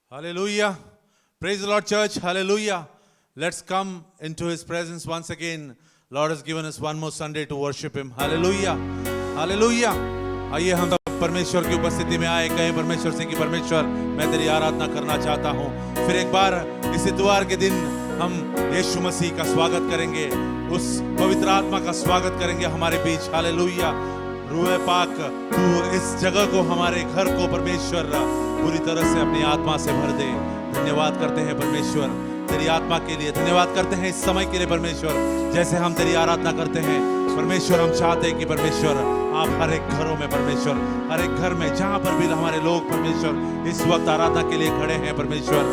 Hallelujah. Praise the Lord, church. Hallelujah. Let's come into His presence once again. Lord has given us one more Sunday to worship Him. Hallelujah. Hallelujah. आइए हम सब परमेश्वर की उपस्थिति में आए, कहें परमेश्वर से कि परमेश्वर मैं तेरी आराधना करना चाहता हूँ। फिर एक बार इस इतवार के दिन हम यीशु मसीह का स्वागत करेंगे, उस पवित्र आत्मा का स्वागत करेंगे हमारे बीच। हालेलुया। रूह पाक, तू इस जगह को, हमारे घर को परमेश्वर पूरी तरह से अपनी आत्मा से भर दे। धन्यवाद करते हैं परमेश्वर तेरी आत्मा के लिए, धन्यवाद करते हैं इस समय के लिए परमेश्वर। जैसे हम तेरी आराधना करते हैं परमेश्वर, हम चाहते हैं कि परमेश्वर आप हर एक घरों में परमेश्वर, हर एक घर में जहां पर भी हमारे लोग परमेश्वर इस वक्त आराधना के लिए खड़े हैं परमेश्वर,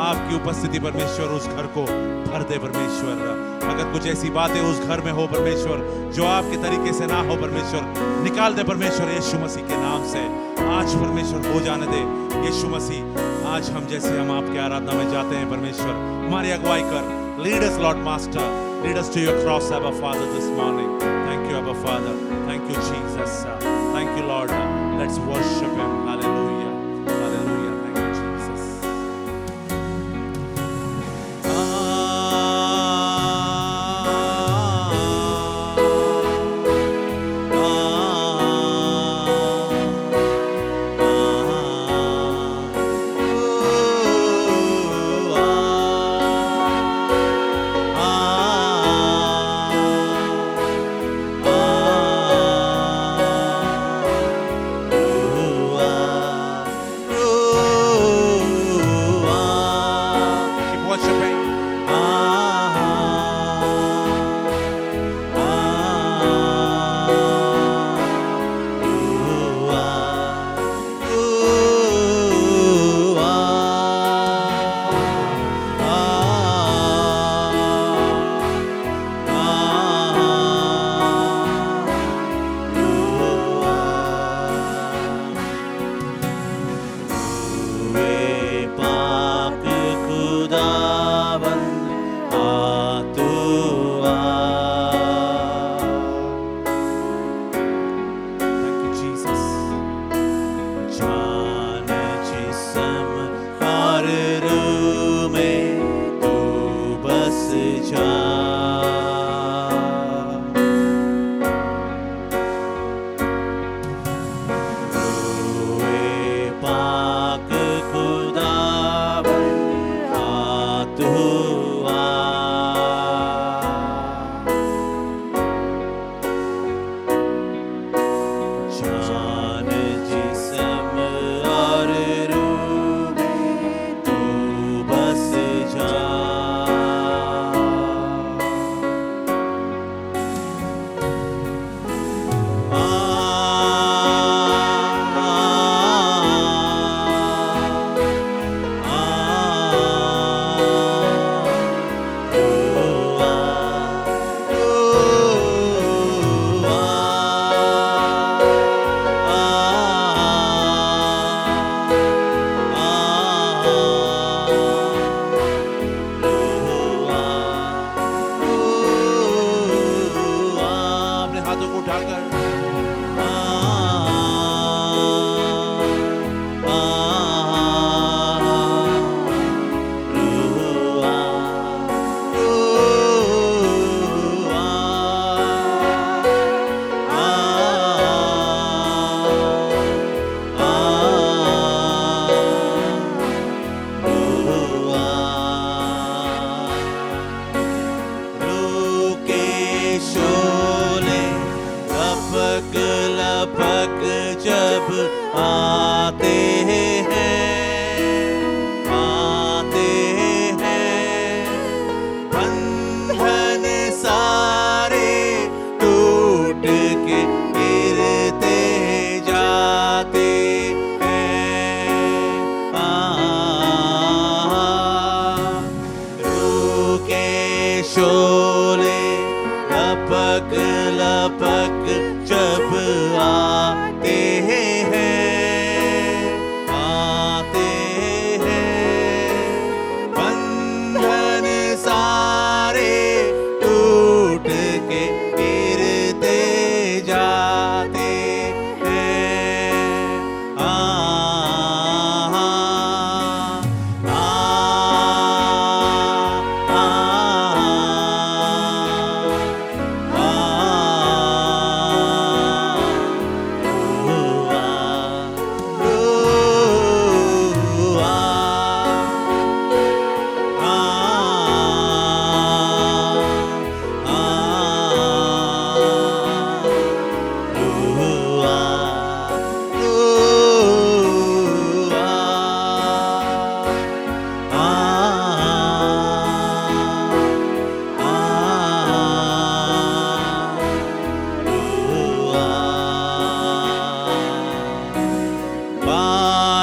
आपकी उपस्थिति परमेश्वर उस घर को भर दे परमेश्वर। अगर कुछ ऐसी बातें उस घर में हो परमेश्वर जो आपके तरीके से ना हो परमेश्वर, निकाल दे परमेश्वर यीशु मसीह के नाम से। आज परमेश्वर हो जाने दे यीशु मसीह। आज हम जैसे हम आपके आराधना में जाते हैं परमेश्वर, हमारी अगुवाई कर। Lead us, Lord Master. Lead us to your cross, Abba Father, this morning. Thank you, Abba Father. Thank you, Jesus. Thank you, Lord. Let's worship Him. Hallelujah. Hallelujah. Thank you, Jesus.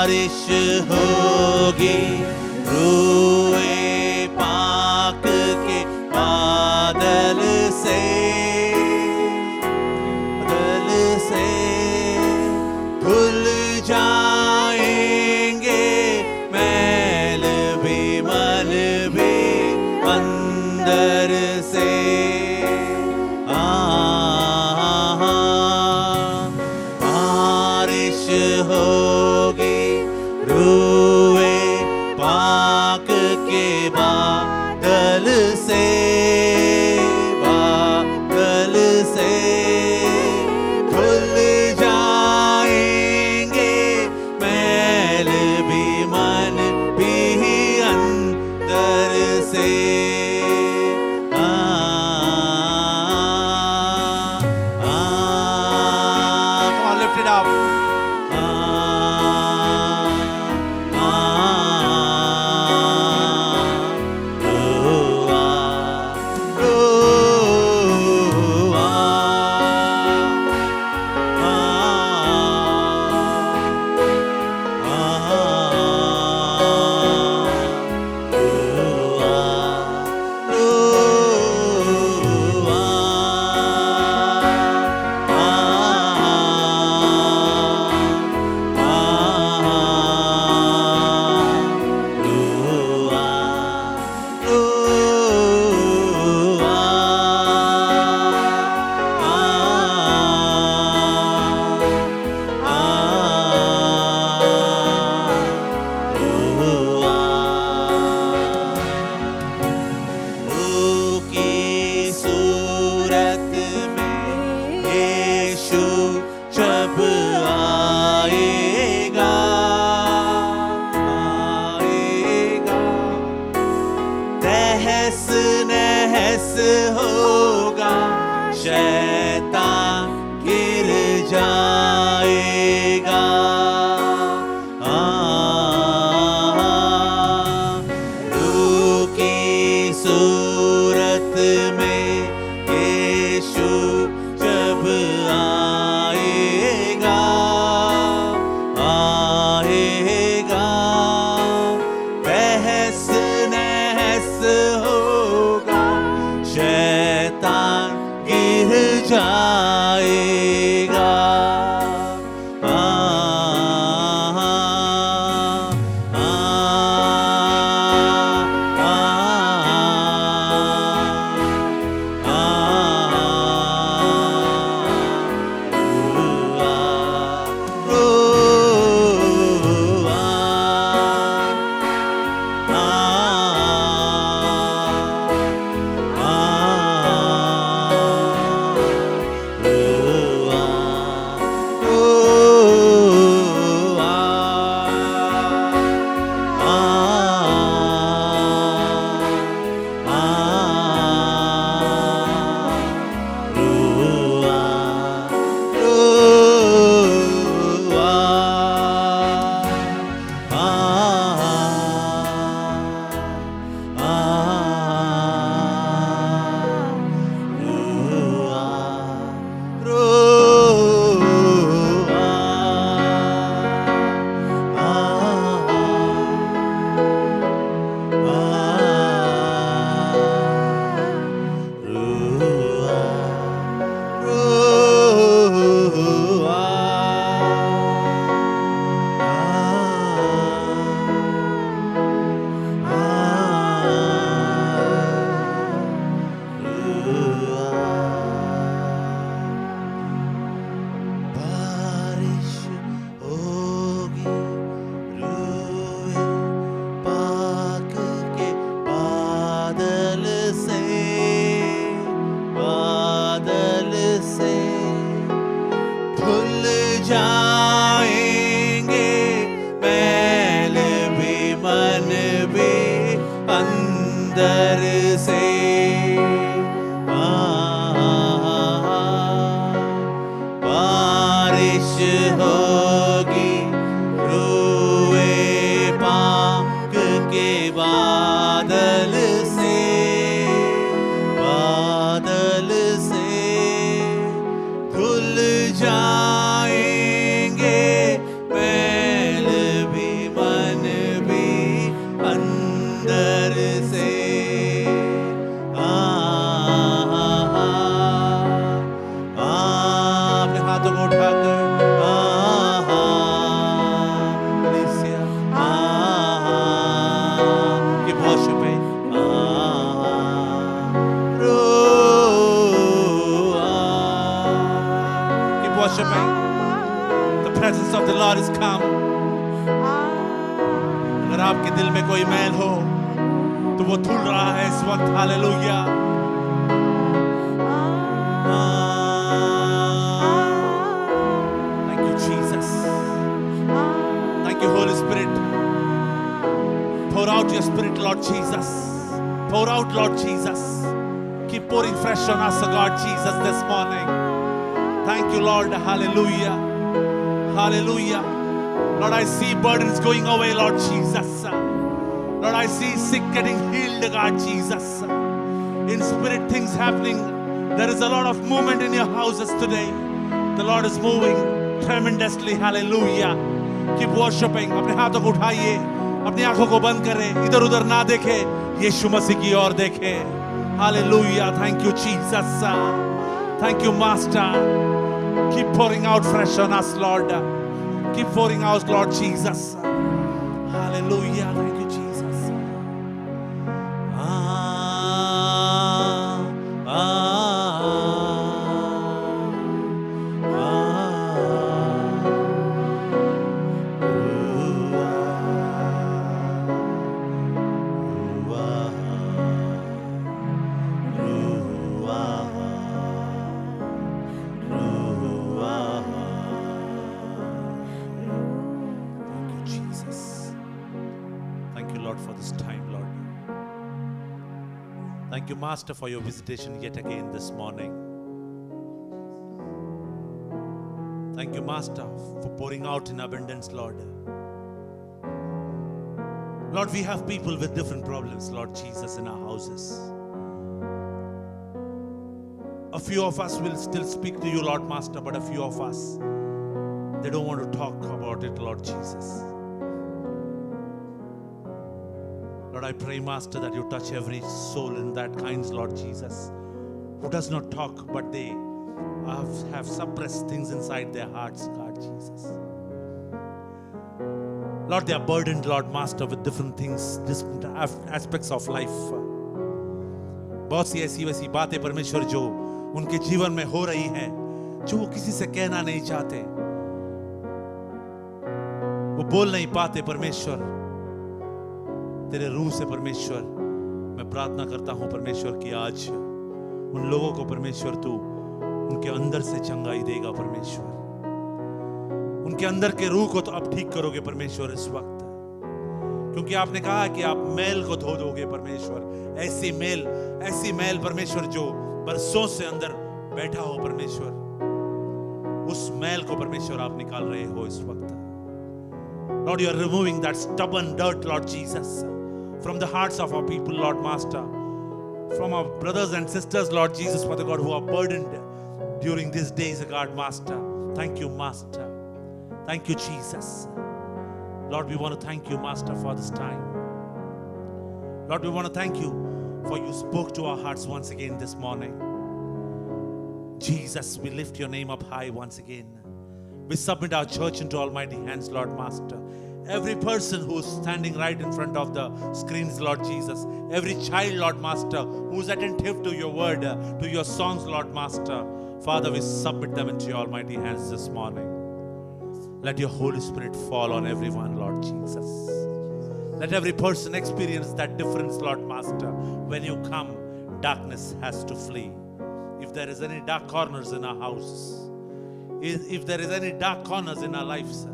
बारिश होगी रूए पाक के बादल से धुल जाएंगे मैल भी मल भी अंदर से। बारिश होगी रूए पाक के बादल से धुल जाएंगे मैल भी मन भी अंदर से। Come on, lift it up. अगर आपके दिल में कोई मैल हो तो वो धुल रहा है इस वक्त. Hallelujah. Thank you, Jesus. Thank you, Holy Spirit. Pour out your Spirit, Lord Jesus. Pour out, Lord Jesus. Keep pouring fresh on us, oh God, Jesus, this morning. Thank you, Lord. Hallelujah. Hallelujah. Lord, I see burdens going away, Lord Jesus. Lord, I see sick getting healed, God, Jesus. In spirit, things happening. There is a lot of movement in your houses today. The Lord is moving tremendously. Hallelujah. Keep worshiping. अपने हाथों को उठाइए, अपनी आंखों को बंद करें, इधर उधर ना देखें, यीशु मसीह की ओर देखें. Hallelujah. Thank you, Jesus. Thank you, Master. Keep pouring out fresh on us, Lord. Keep pouring out, Lord Jesus. Hallelujah. Thank you, Jesus. Thank you, Master, for your visitation yet again this morning. Thank you, Master, for pouring out in abundance, Lord. Lord, we have people with different problems, Lord Jesus, in our houses. A few of us will still speak to you, Lord Master, but a few of us, they don't want to talk about it, Lord Jesus. Lord, I pray, Master, that you touch every soul in that kinds, Lord Jesus, who does not talk, but they have suppressed things inside their hearts, God Jesus. Lord, they are burdened, Lord Master, with different things, different aspects of life. बहुत सी ऐसी वैसी बातें परमेश्वर जो उनके जीवन में हो रही हैं, जो वो किसी से कहना नहीं चाहते, वो बोल नहीं पाते. परमेश्वर, तेरे रूह से परमेश्वर मैं प्रार्थना करता हूं परमेश्वर कि आज उन लोगों को परमेश्वर तू उनके अंदर से चंगाई देगा. परमेश्वर, उनके अंदर के रूह को तो अब ठीक करोगे परमेश्वर इस वक्त, क्योंकि आपने कहा कि आप मैल को धो दोगे परमेश्वर. ऐसी मैल परमेश्वर जो बरसों से अंदर बैठा हो परमेश्वर, उस मैल को परमेश्वर आप निकाल रहे हो इस वक्त. Lord, you are removing that stubborn dirt, Lord Jesus, from the hearts of our people, Lord Master, from our brothers and sisters, Lord Jesus, Father God, who are burdened during these days, God Master. Thank you, Master. Thank you, Jesus. Lord, we want to thank you, Master, for this time. Lord, we want to thank you for you spoke to our hearts once again this morning. Jesus, we lift your name up high once again. We submit our church into almighty hands, Lord Master. Every person who's standing right in front of the screens, Lord Jesus. Every child, Lord Master, who's attentive to your word, to your songs, Lord Master. Father, we submit them into your almighty hands this morning. Let your Holy Spirit fall on everyone, Lord Jesus. Let every person experience that difference, Lord Master. When you come, darkness has to flee. If there is any dark corners in our houses, if there is any dark corners in our lives,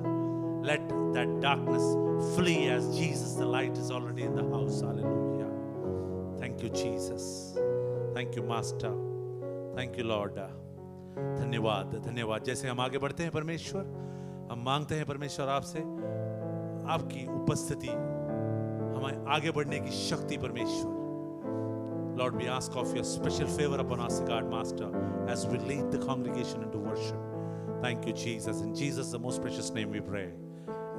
let that darkness flee as Jesus, the light, is already in the house. Hallelujah. Thank you, Jesus. Thank you, Master. Thank you, Lord. धन्यवाद, धन्यवाद. जैसे हम आगे बढ़ते हैं परमेश्वर, हम मांगते हैं परमेश्वर आपसे आपकी उपस्थिति, हमें आगे बढ़ने की शक्ति परमेश्वर. Lord, we ask of your special favor upon us, God Master, as we lead the congregation into worship. Thank you, Jesus. In Jesus, the most precious name, we pray.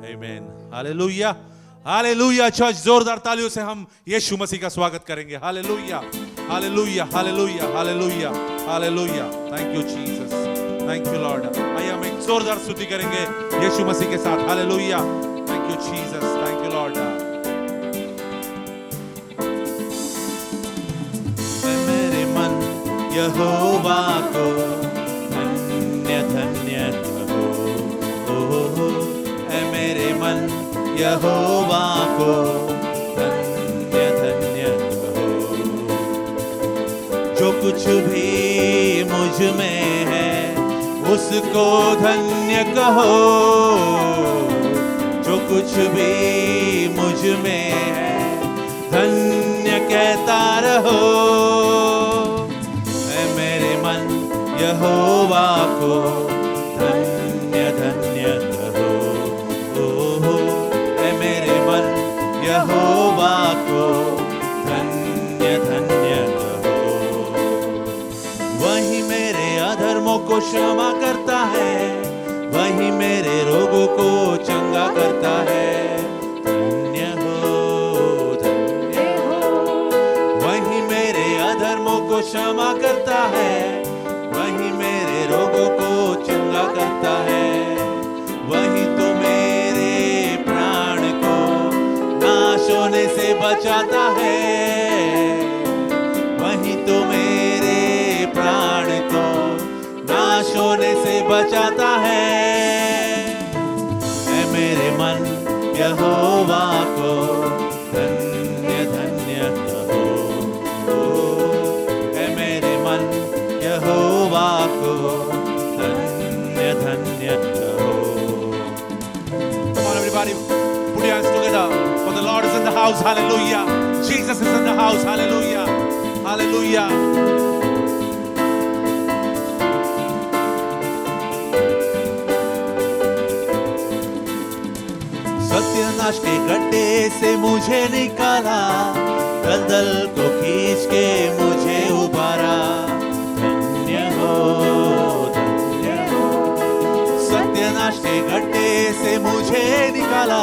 Amen. Hallelujah. Hallelujah. Church, जोरदार तालियों से हम यीशु मसीह का स्वागत करेंगे. Hallelujah. Hallelujah. Hallelujah. Hallelujah. Hallelujah. Thank you, Jesus. Thank you, Lord. आइए हम एक जोरदार स्तुति करेंगे यीशु मसीह के साथ. Hallelujah. Thank you, Jesus. Thank you, Lord. मेरे मन यहोवा को धन्य धन्य कहो, मेरे मन यहोवा को धन्य धन्य कहो। जो कुछ भी मुझ में है उसको धन्य कहो। जो कुछ भी मुझ में है धन्य कहता रहो। ऐ मेरे मन यहोवा को धन्य धन्य कहो। ओहो ऐ मेरे मन यहोवा को धन्य धन्य कहो। वही मेरे अधर्मों को क्षमा करता है, वही मेरे रोगों को चंगा करता है। धन्य हो वही मेरे अधर्मों को क्षमा करता है, वही मेरे रोगों को चंगा करता है। वही तो मेरे प्राण को नाश होने से बचाता है। वही तो मेरे प्राण को नाश होने से बचाता है। ऐ मेरे मन यहोवा को धन्य धन्य कहो। ऐ मेरे मन यहोवा को धन्य धन्य कहो। Come on everybody, put your hands together for the Lord is in the house. Hallelujah. Jesus is in the house. Hallelujah. Hallelujah. सत्यानाश के गड्ढे से मुझे निकाला, दलदल को खींच के मुझे उबारा। धन्य हो सत्यानाश के गड्ढे से मुझे निकाला,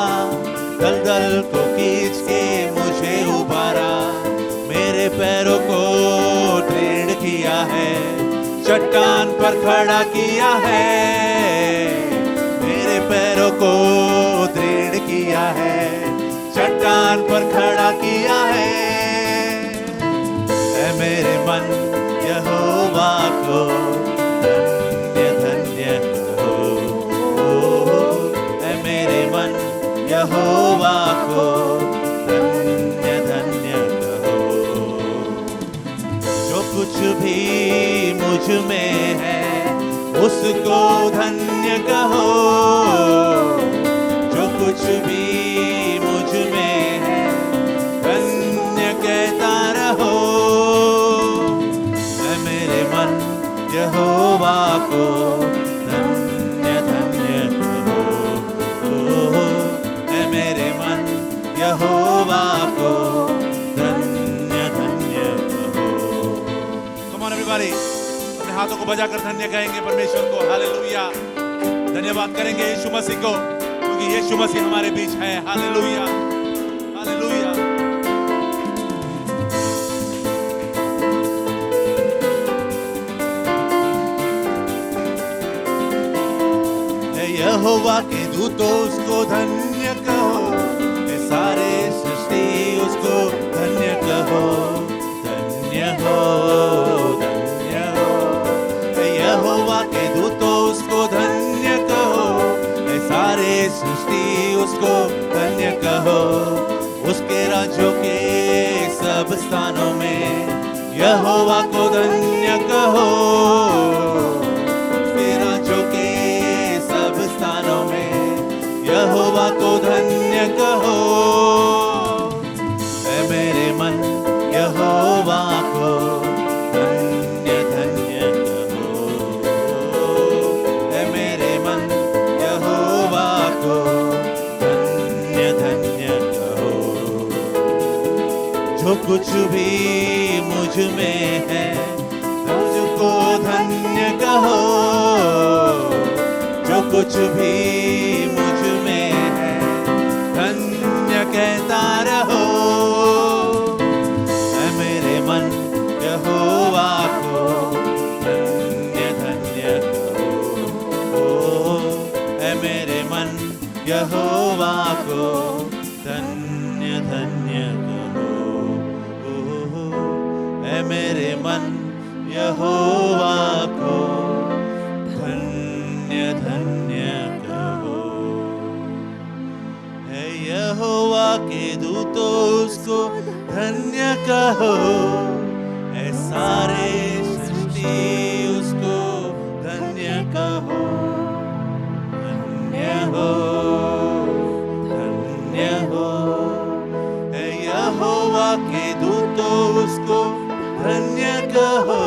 दलदल को खींच के मुझे उबारा। मेरे पैरों को दृढ़ किया है, चट्टान पर खड़ा किया है। मेरे पैरों को दृढ़ किया है, चट्टान पर खड़ा किया है। ऐ मेरे मन यहोवा को धन्य धन्य कहो। ऐ मेरे मन यहोवा को धन्य धन्य कहो। जो कुछ भी मुझ में है उसको धन्य कहो। जो कुछ भी मुझ में है धन्य कहता रहो। ऐ मेरे मन यहोवा को धन्य धन्य कहो। ऐ मेरे मन यहोवा को धन्य धन्य कहो। Come on everybody, अपने हाथों को बजाकर धन्य कहेंगे परमेश्वर को। हालेलुया। धन्यवाद करेंगे यीशु मसीह को, क्योंकि यीशु मसीह हमारे बीच है। Hallelujah hallelujah. यहोवा के दूतों उसको धन्य कहो। सारे सृष्टि उसको धन्य कहो। धन्य हो यहोवा के दूतों उसको धन्य कहो। सारे सृष्टि उसको धन्य कहो। उसके राज्यों के सब स्थानों में यहोवा को धन्य कहो। उसके राज्यों के सब स्थानों में यहोवा को धन्य कहो। ऐ मेरे मन यहोवा को धन्य धन्य कहो। ऐ मेरे मन यहोवा को धन्य धन्य कहो। जो कुछ भी मुझ में है मुझको धन्य कहो। जो कुछ भी मुझ में है धन्य कहता रहो। ऐ मेरे मन यहोवा को धन्य धन्य कहो। ऐ मेरे मन यहोवा को धन्य धन्य कहो। ऐ मेरे मन यहोवा को धन्य धन्य कहो। हे यहोवा के दूतों उसको धन्य कहो, ऐ सारे सृष्टि उसको धन्य कहो। धन्य हो, धन्य हो, ऐ यहोवा के दूतों उसको धन्य कहो,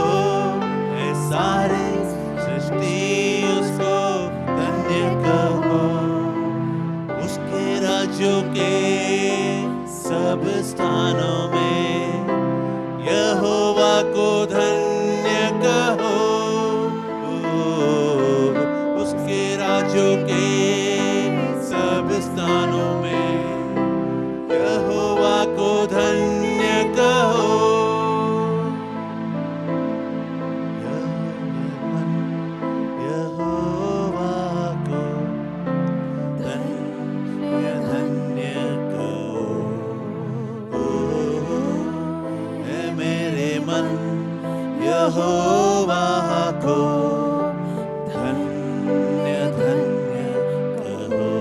ऐ सारे सृष्टि उसको धन्य कहो। उसके राज्यों के सब स्थानों में यहोवा को धन्य कहो। उसके राज्यों के सब स्थानों में यहोवा को धन्य कहो। यहोवा को धन्य धन्य कहो। ऐ मेरे मन यहोवा को धन्य धन्य कहो।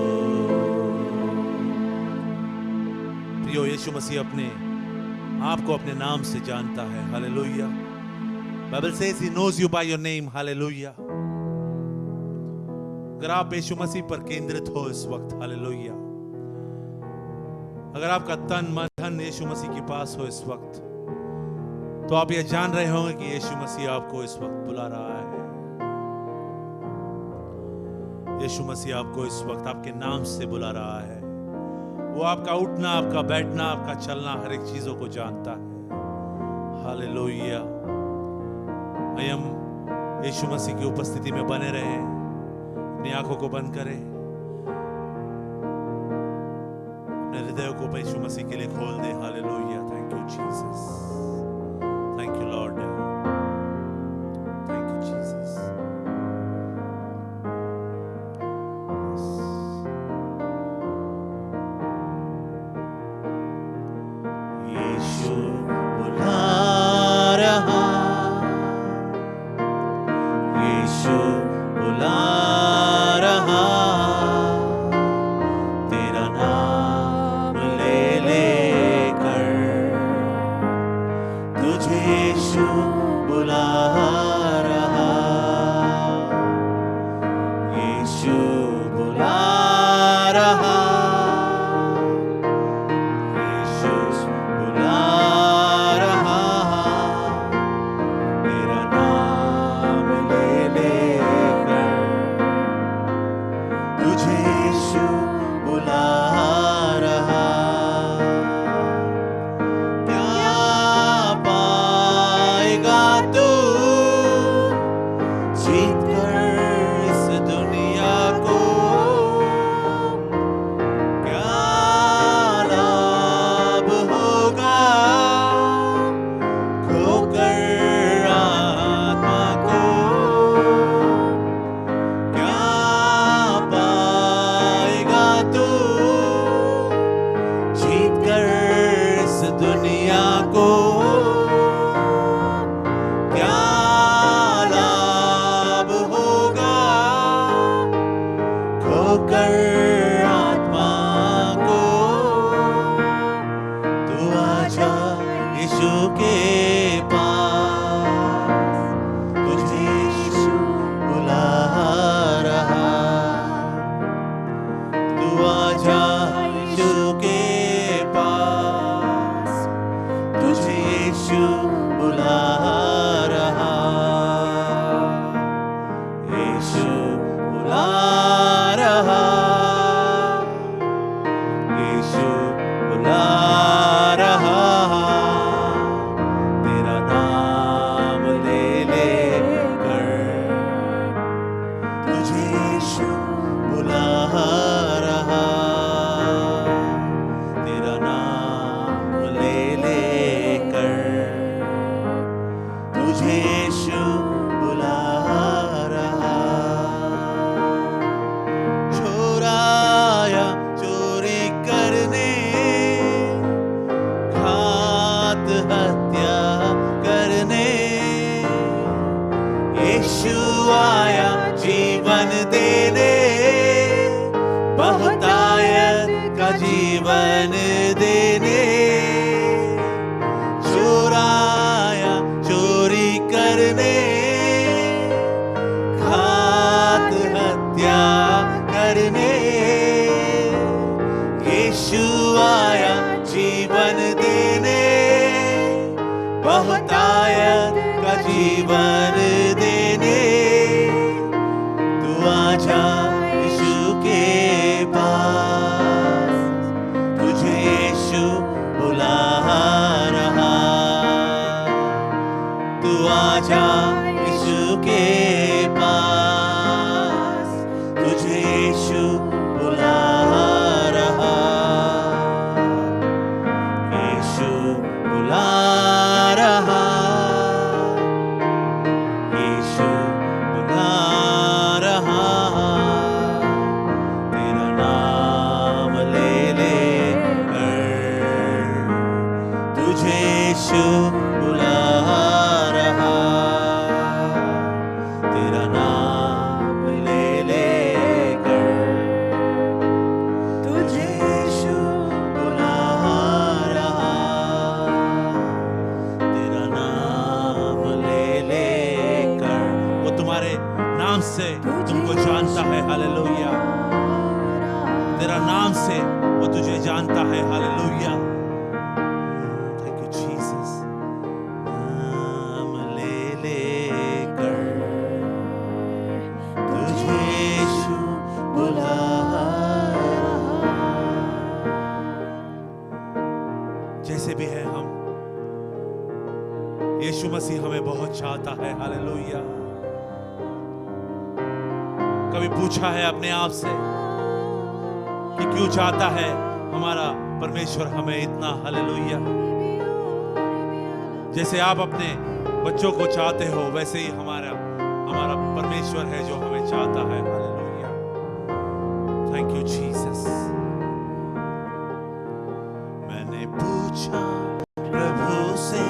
प्रियो, यीशु मसीह अपने आप को अपने नाम से जानता है। Hallelujah. Bible says he knows you by your name. Hallelujah. अगर आप यीशु मसीह पर केंद्रित हो इस वक्त, हालेलुया, अगर आपका तन मन धन यीशु मसीह के पास हो इस वक्त, तो आप ये जान रहे होंगे कि यीशु मसीह आपको इस वक्त बुला रहा है। यीशु मसीह आपको इस वक्त आपके नाम से बुला रहा है। वो आपका उठना, आपका बैठना, आपका चलना, हर एक चीजों को जानता है। हालेलुया। आइए हम यीशु मसीह की उपस्थिति में बने रहें। अपनी आंखों को बंद करें, अपने हृदय को यीशु मसीह के लिए खोल दे। Hallelujah. Thank you Jesus, thank you Lord, thank you Jesus. यीशु बुला रहा, यीशु बुला रहा, तेरा नाम ले लेकर तुझे यीशु बुला रहा। यीशु बुला रहा, यीशु बुला रहा, तेरा नाम ले लेकर तुझे यीशु बुला रहा। क्या पाएगा तू जीत कर इस दुनिया को? क्या लाभ होगा खोकर आत्मा को? क्या पाएगा तू जीत कर इस दुनिया को? क्या लाभ होगा खोकर आत्मा को? तू आजा यीशु के पास, तुझे यीशु बुला रहा। तू आजा यीशु के पास, तुझे यीशु बुला रहा। यीशु बुला रहा, यीशु बुला रहा, तेरा नाम ले लेकर तुझे यीशु बुला रहा। तेरा नाम ले लेकर तुझे यीशु बुला रहा। चोराया चोरी करने जीवन देने, चुराया चोरी करने, घात हत्या करने, यीशु आया जीवन देने, बहुतायत का जीवन देने। तू आजा यीशु के पास, तुझे यीशु बुला रहा। तू आजा यीशु के पास, तुझे यीशु बुला रहा। यीशु बुला रहा, यीशु बुला रहा। तेरा नाम ले लेकर तुझे यीशु बुला रहा। तेरा नाम ले लेकर तुझे यीशु बुला रहा। तेरा नाम ले लेकर, वो तुम्हारे नाम से तुमको जानता है। हालेलुया। तेरा नाम से वो तुझे जानता है। हालेलुया। Thank you Jesus. नाम ले लेकर तुझे यीशु बुला रहा। जैसे भी है हम, यीशु मसीह हमें बहुत चाहता है। हालेलुया। कभी पूछा है अपने आप से कि क्यों चाहता है हमारा परमेश्वर हमें इतना? हालेलुया। जैसे आप अपने बच्चों को चाहते हो, वैसे ही हमारा परमेश्वर है जो हमें चाहता है। हालेलुया। Thank you Jesus. मैंने पूछा प्रभु से,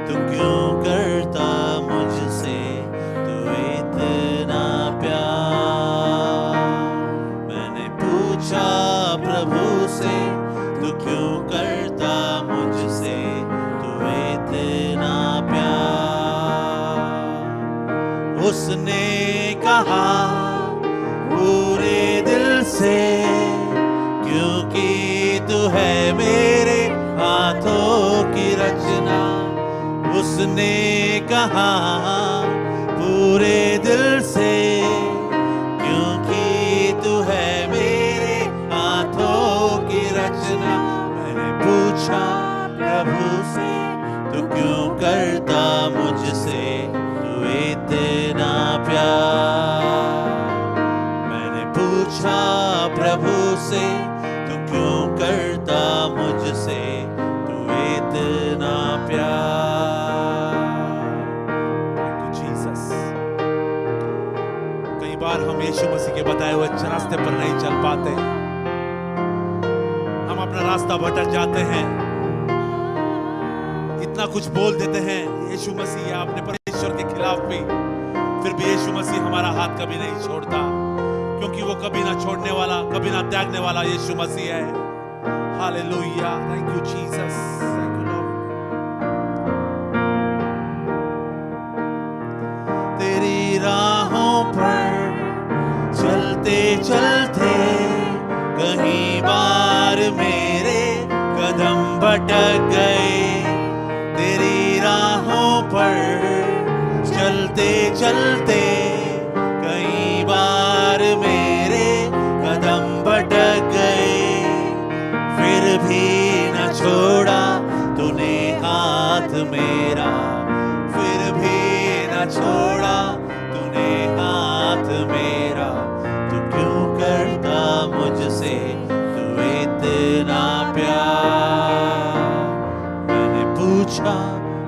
तू क्यों करता मुझसे तू इतना प्यार? मैंने पूछा प्रभु से, तू क्यों करता मुझसे तू इतना प्यार? उसने कहा पूरे दिल से, क्योंकि तू है मेरे हाथों की रचना। उसने कहा पूरे दिल से, क्योंकि तू है मेरे हाथों की रचना। मैंने पूछा प्रभु से, तू क्यों करता मुझसे तू इतना प्यार? मैंने पूछा प्रभु से, तू क्यों करता मुझसे तू इतना प्यार? Thank you, Jesus. कई बार हम यीशु मसीह के बताए हुए रास्ते पर नहीं चल पाते, हम अपना रास्ता भटक जाते हैं, इतना कुछ बोल देते हैं यीशु मसीह या अपने परमेश्वर के खिलाफ भी, फिर भी यीशु मसीह हमारा हाथ कभी नहीं छोड़ता, क्योंकि वो कभी ना छोड़ने वाला, कभी ना त्यागने वाला यीशु मसीह है। Hallelujah. Thank you Jesus. Thank you Lord. तेरी राहों पर चलते चलते कहीं बार मेरे कदम भटक गए। तेरी राहों पर चलते चलते कई बार मेरे कदम भटक गए, फिर भी न छोड़ा तूने हाथ मेरा, फिर भी न छोड़ा तूने हाथ मेरा। तू क्यों करता मुझसे तू इतना प्यार? मैंने पूछा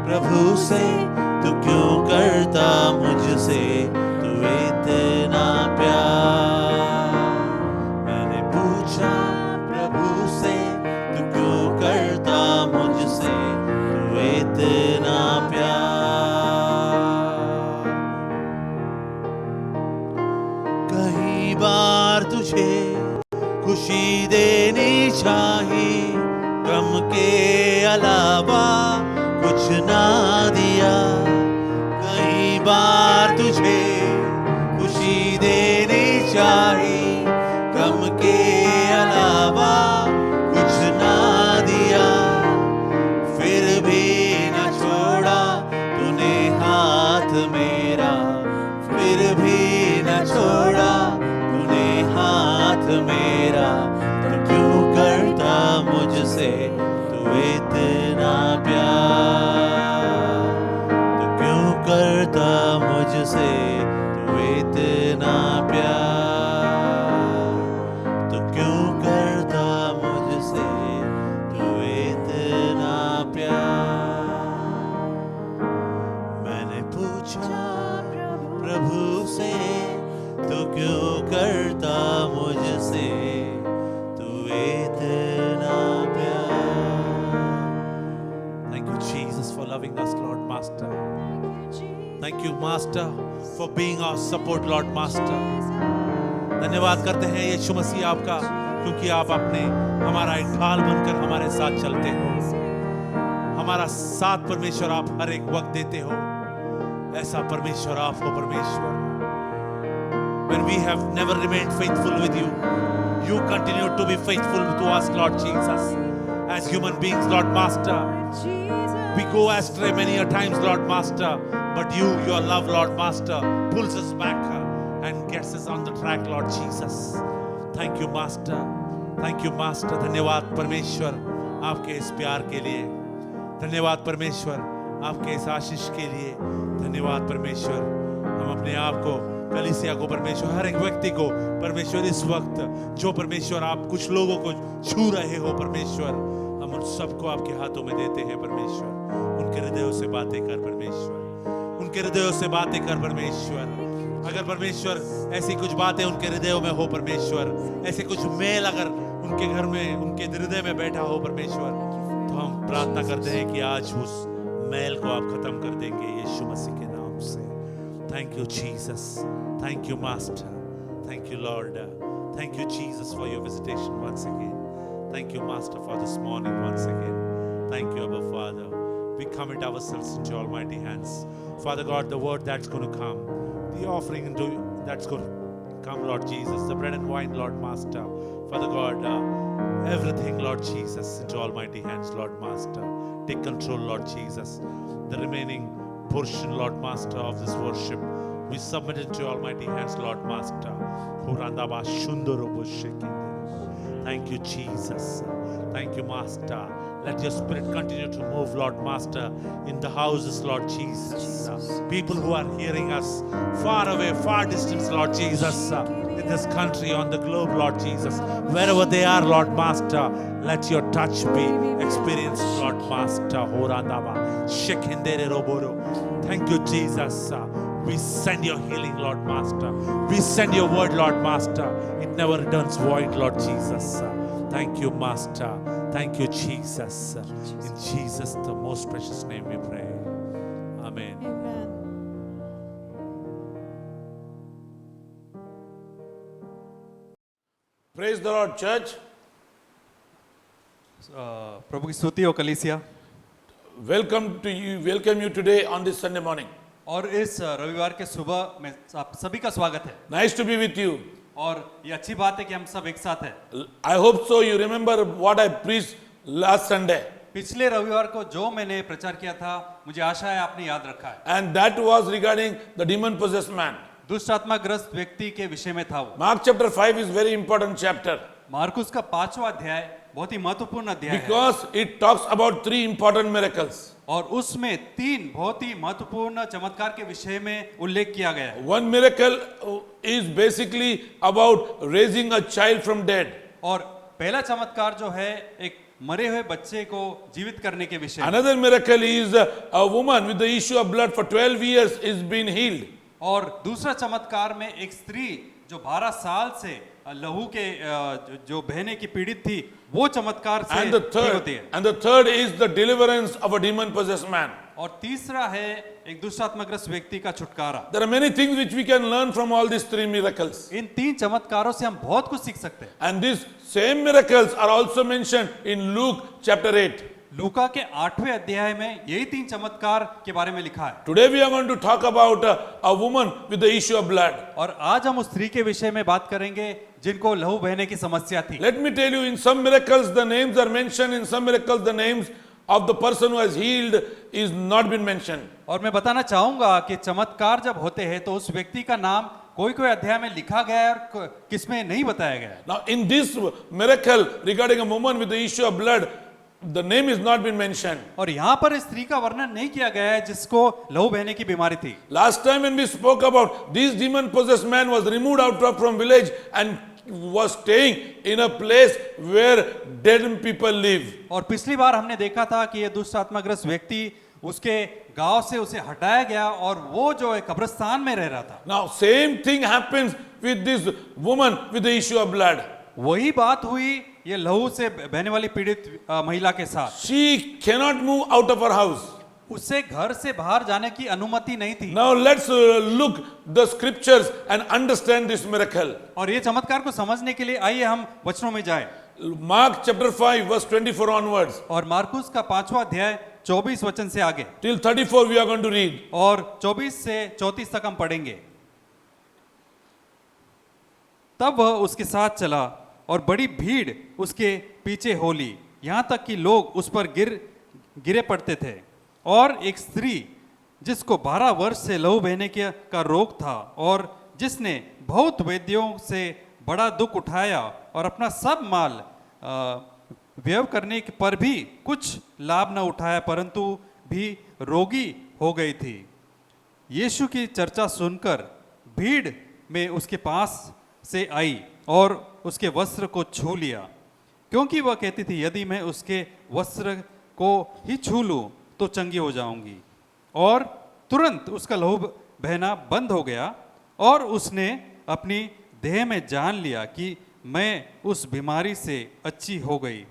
प्रभु से, तू क्यों करता मुझसे तू इतना प्यार? मैंने पूछा प्रभु से, तू क्यों करता मुझसे तू इतना प्यार? कई बार तुझे खुशी देनी चाहिए, गम के अलावा कुछ ना दिया। कई बार तुझे खुशी देनी चाहिए, गम के अलावा कुछ ना दिया। फिर भी न छोड़ा तूने हाथ मेरा, फिर भी न छोड़ा तूने हाथ मेरा। तो क्यों करता मुझसे तू इतना प्यार, तो क्यों करता मुझसे तू इतना प्यार, तो क्यों करता मुझसे तू इतना प्यार। मैंने पूछा प्रभु से, तो क्यों करता मुझसे तू इतना प्यार। Thank you Jesus for loving us, Lord Master. Thank you Master for being our support, Lord Master. धन्यवाद करते हैं यीशु मसीह आपका, क्योंकि आप अपने हमारा एक ढाल बनकर हमारे साथ चलते हो। हमारा साथ परमेश्वर आप हर एक वक्त देते हो। ऐसा परमेश्वर आप हो परमेश्वर। When we have never remained faithful with you, you continue to be faithful to us, Lord Jesus. As human beings, Lord Master, we go astray many a times, Lord Master, but you, your love, Lord Master, pulls us back and gets us on the track, Lord Jesus. Thank you, Master. Thank you, Master. धन्यवाद परमेश्वर आपके इस प्यार के लिए। धन्यवाद परमेश्वर आपके इस आशीष के लिए। धन्यवाद परमेश्वर। हम अपने आप को, कलीसिया को परमेश्वर, हर एक व्यक्ति को परमेश्वर, इस वक्त जो परमेश्वर आप कुछ लोगों को छू रहे हो परमेश्वर, हम उन सबको आपके हाथों में देते हैं परमेश्वर। उनके हृदयों से बातें कर परमेश्वर, उनके हृदयों से बातें कर परमेश्वर। अगर परमेश्वर ऐसी कुछ बातें उनके हृदयों में हो परमेश्वर, ऐसे कुछ मेल अगर उनके घर में, उनके हृदय में बैठा हो परमेश्वर, तो हम प्रार्थना करते हैं कि आज उस मेल को आप खत्म कर देंगे यीशु मसीह के नाम से। Thank you Jesus, thank you Master, thank you Lord, thank you Jesus for your visitation once again. Thank you Master for this morning once again. Thank you Abba Father. We commit ourselves into your almighty hands. Father God, the word that's going to come, the offering that's going to come, Lord Jesus, the bread and wine, Lord Master, Father God, everything, Lord Jesus, into almighty hands, Lord Master. Take control, Lord Jesus. The remaining portion, Lord Master, of this worship, we submit it to almighty hands, Lord Master. Thank you Jesus, thank you Master. Let your spirit continue to move, Lord Master, in the houses, Lord Jesus. People who are hearing us far away, far distance, Lord Jesus, in this country, on the globe, Lord Jesus, wherever they are, Lord Master, let your touch be experienced, Lord Master. Thank you Jesus. We send your healing, Lord Master. We send your word, Lord Master. It never returns void, Lord Jesus. Thank you Master. Thank you Jesus. In Jesus, the most precious name we pray. Amen. Praise the Lord, church. प्रभु की स्तुति हो कलीसिया। Welcome you today on this Sunday morning. और इस रविवार के सुबह में आप सभी का स्वागत है। Nice to be with you. और ये अच्छी बात है कि हम सब एक साथ हैं। I hope so. You remember what I preached last Sunday. पिछले रविवार को जो मैंने प्रचार किया था, मुझे आशा है आपने याद रखा है। And that was regarding the demon-possessed man. दुष्ट आत्मा ग्रस्त व्यक्ति के विषय में था वो। Mark chapter 5 is very important chapter. Marcus का 5वां अध्याय बहुत ही महत्वपूर्ण अध्याय है। Because it talks about 3 important miracles. और उसमें 3 बहुत ही महत्वपूर्ण चमत्कार के विषय में उल्लेख किया गया है। One miracle is basically about raising a child from dead. और पहला चमत्कार जो है एक मरे हुए बच्चे को जीवित करने के विषय में। Another miracle is a woman with the issue of blood for 12 years is being healed. और दूसरा चमत्कार में एक स्त्री जो 12 साल से लहू के जो बहने की पीड़ित थी, वो चमत्कार से ठीक होती है। And the third is the deliverance of a demon possessed man. और तीसरा है एक दुष्टात्मग्रस्त व्यक्ति का छुटकारा। There are many things which we can learn from all these three miracles. इन तीन चमत्कारों से हम बहुत कुछ सीख सकते हैं। And these same miracles are also mentioned in Luke chapter 8. लूका के 8वें अध्याय में यही तीन चमत्कार के बारे में लिखा है। Today we are going to talk about a woman with the issue of blood. और आज हम उस स्त्री के विषय में बात करेंगे जिनको लहू बहने की समस्या थी। Let me tell you, in some miracles the names are mentioned, in some miracles the names of the person who has healed is not been mentioned. और मैं बताना चाहूंगा कि चमत्कार जब होते हैं तो उस व्यक्ति का नाम कोई कोई अध्याय में लिखा गया है और किसमें नहीं बताया गया है। Now in this miracle regarding a woman with the issue of blood, the name is not been mentioned. और यहाँ पर इस स्त्री का वर्णन नहीं किया गया है जिसको लहू बहने की बीमारी थी। Last time when we spoke about this demon possessed man was removed out from village and was staying in a place where dead people live. और पिछली बार हमने देखा था कि ये दुष्ट आत्माग्रस्त व्यक्ति उसके गांव से उसे हटाया गया और वो जो है कब्रिस्तान में रह रहा था। Now same thing happens with this woman with the issue of blood. वही बात हुई ये लहू से बहने वाली पीड़ित महिला के साथ। She cannot move out of her house. उसे घर से बाहर जाने की अनुमति नहीं थी। Now let's look the scriptures and understand this miracle. और ये चमत्कार को समझने के लिए आइए हम वचनों में जाएं। Mark chapter 5 verse 24 onwards. और मार्कुस का 5वां अध्याय 24 वचन से आगे Till 34 we are going to read. और 24 से 34 तक हम पढ़ेंगे। तब वह उसके साथ चला और बड़ी भीड़ उसके पीछे हो ली, यहाँ तक कि लोग उस पर गिरे पड़ते थे। और एक स्त्री जिसको 12 वर्ष से लहू बहने का रोग था और जिसने बहुत वैद्यों से बड़ा दुख उठाया और अपना सब माल व्यय करने पर भी कुछ लाभ न उठाया, परंतु भी रोगी हो गई थी। यीशु की चर्चा सुनकर भीड़ में उसके पास से आई और उसके वस्त्र को छू लिया, क्योंकि वह कहती थी यदि मैं उसके वस्त्र को ही छू लूं तो चंगी हो जाऊंगी। और तुरंत उसका लहू बहना बंद हो गया और उसने अपनी देह में जान लिया कि मैं उस बीमारी से अच्छी हो गई।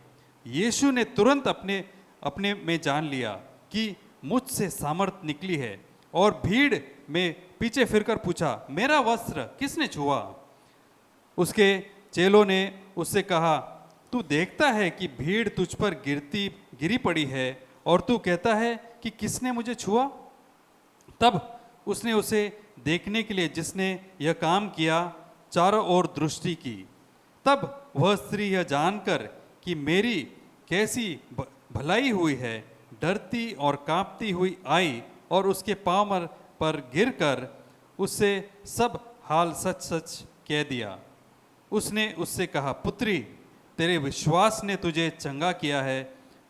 यीशु ने तुरंत अपने में जान लिया कि मुझसे सामर्थ निकली है और भीड़ में पीछे फिरकर पूछा, मेरा वस्त्र किसने छुआ? उसके चेलों ने उससे कहा, तू देखता है कि भीड़ तुझ पर गिरी पड़ी है और तू कहता है कि किसने मुझे छुआ? तब उसने उसे देखने के लिए जिसने यह काम किया चारों ओर दृष्टि की। तब वह स्त्री यह जानकर कि मेरी कैसी भलाई हुई है, डरती और कांपती हुई आई और उसके पांव पर गिरकर उससे सब हाल सच सच कह दिया। उसने उससे कहा, पुत्री, तेरे विश्वास ने तुझे चंगा किया है,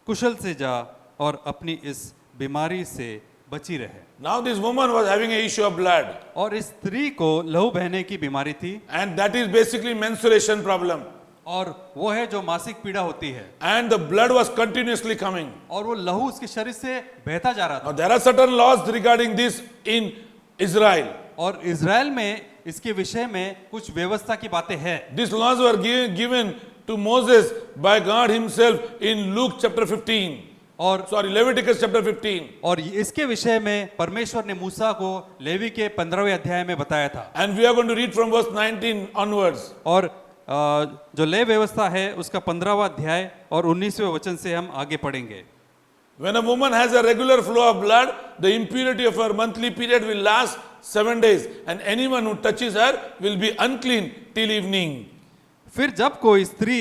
कुशल से जा और अपनी इस बीमारी से बची रहे। Now this woman was having an issue of blood. और इस स्त्री को लहू बहने की बीमारी थी And that is basically menstruation problem. और वो है जो मासिक पीड़ा होती है And the blood was continuously coming. और वो लहू उसके शरीर से बहता जा रहा Now था। there are certain laws regarding this in Israel. और इज़राइल में इसके विषय में कुछ व्यवस्था की बातें हैं। These laws were given to Moses by God himself in Luke chapter 15. और Leviticus chapter 15. और इसके विषय में परमेश्वर ने मूसा को लेवी के 15वें अध्याय में बताया था। And we are going to read from verse 19 onwards. और जो ले व्यवस्था है उसका 15वां अध्याय और 19वें वचन से हम आगे पढ़ेंगे। When a woman has a regular flow of blood, the impurity of her monthly period will last 7 days, and anyone who touches her will be unclean till evening. फिर जब कोई स्त्री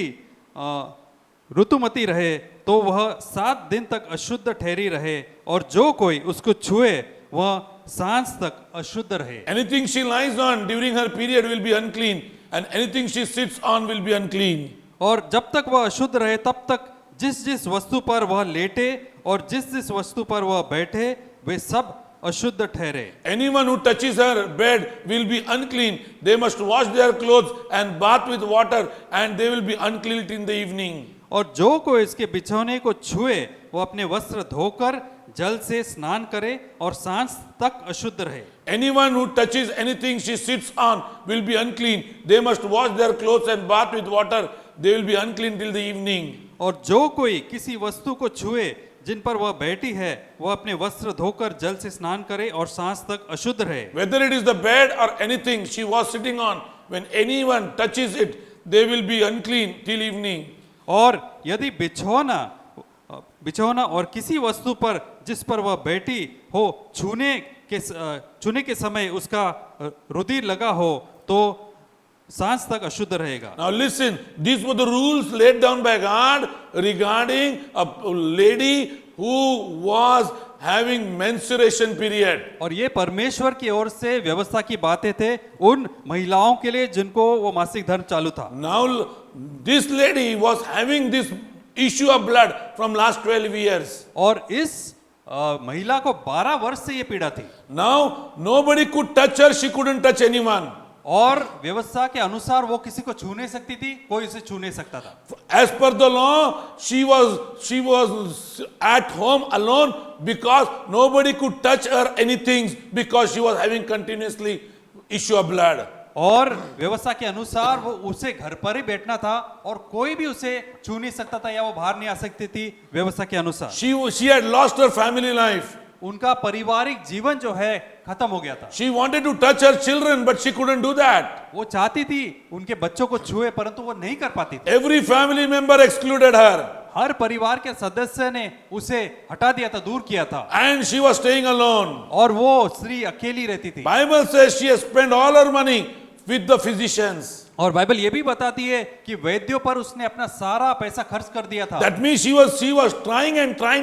ऋतुमती रहे तो वह 7 दिन तक अशुद्ध ठहरी रहे और जो कोई उसको छुए वह सांझ तक अशुद्ध रहे। Anything she lies on during her period will be unclean, and anything she sits on will be unclean. और जब तक वह अशुद्ध रहे तब तक जिस जिस वस्तु पर वह लेटे और जिस जिस वस्तु पर वह बैठे वे सब अशुद्ध ठहरे। Anyone who touches her bed will be unclean. They must wash their clothes and bath with water, and they will be unclean till the evening. और जो कोई इसके बिछौने को छुए वो अपने वस्त्र धोकर जल से स्नान करे और सांझ तक अशुद्ध रहे। Anyone who touches anything she sits on will be unclean. They must wash their clothes and bath with water. They will be unclean till the evening. और जो कोई किसी वस्तु को छुए जिन पर वह बैठी है वह अपने वस्त्र धोकर जल से स्नान करे और सांझ तक अशुद्ध रहे। Whether it is the bed or anything she was sitting on, when anyone touches it, they will be unclean till evening. और यदि बिछौना और किसी वस्तु पर जिस पर वह बैठी हो छूने के समय उसका रुधिर लगा हो तो सांझ तक अशुद्ध रहेगा। Now listen, these were the rules laid down by God regarding a lady who was having menstruation period. और ये परमेश्वर की ओर से व्यवस्था की बातें थे उन महिलाओं के लिए जिनको वो मासिक धर्म चालू था। Now this lady was having this issue of blood from last 12 years. और इस महिला को 12 वर्ष से ये पीड़ा थी। Now nobody could touch her, she couldn't touch anyone. और व्यवस्था के अनुसार वो किसी को छू नहीं सकती थी, कोई उसे छू नहीं सकता था। As per the law, she was at home alone because nobody could touch her anything because she was having continuously issue of blood. और व्यवस्था के अनुसार वो उसे घर पर ही बैठना था और कोई भी उसे छू नहीं सकता था या वो बाहर नहीं आ सकती थी व्यवस्था के अनुसार। She had lost her family life. उनका पारिवारिक जीवन जो है खत्म हो गया था। She wanted to touch her children, but she couldn't do that. वो चाहती थी उनके बच्चों को छुए परंतु वो नहीं कर पाती थी। Every family member excluded her. हर परिवार के सदस्य ने उसे हटा दिया था, दूर किया था। And she was staying alone. और वो स्त्री अकेली रहती थी। Bible says she has spent all her money with the physicians. और बाइबल ये भी बताती है कि वैद्यों पर उसने अपना सारा पैसा खर्च कर दिया था। That means she was trying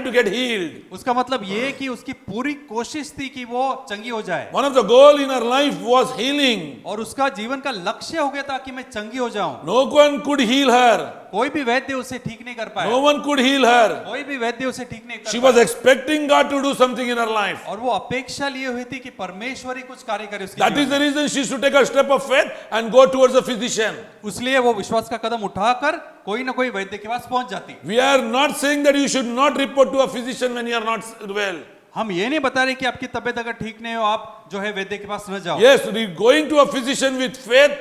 to get healed. उसका मतलब ये कि उसकी पूरी कोशिश थी कि वो चंगी हो जाए। One of the goal in her life was healing. और उसका जीवन का लक्ष्य हो गया था कि मैं चंगी हो जाऊं। No one could heal her. कोई भी वैद्य उसे ठीक नहीं कर पाया। No one could heal her. कोई भी वैद्य उसे ठीक नहीं कर She पाया। was expecting God to do something in her life. और वो अपेक्षा लिए हुई थी कि परमेश्वर ही कुछ कार्य करे उसके That जीवन is the में। reason she should take a step of faith and go towards a physician. इसलिए वो विश्वास का कदम उठाकर कोई ना कोई वैद्य के पास पहुंच जाती। We are not saying that you should not report to a physician when you are not well. हम ये नहीं बता रहे कि आपकी तबीयत अगर ठीक नहीं हो आप जो है वैद्य के पास न जाओ। Yes, going to a physician with faith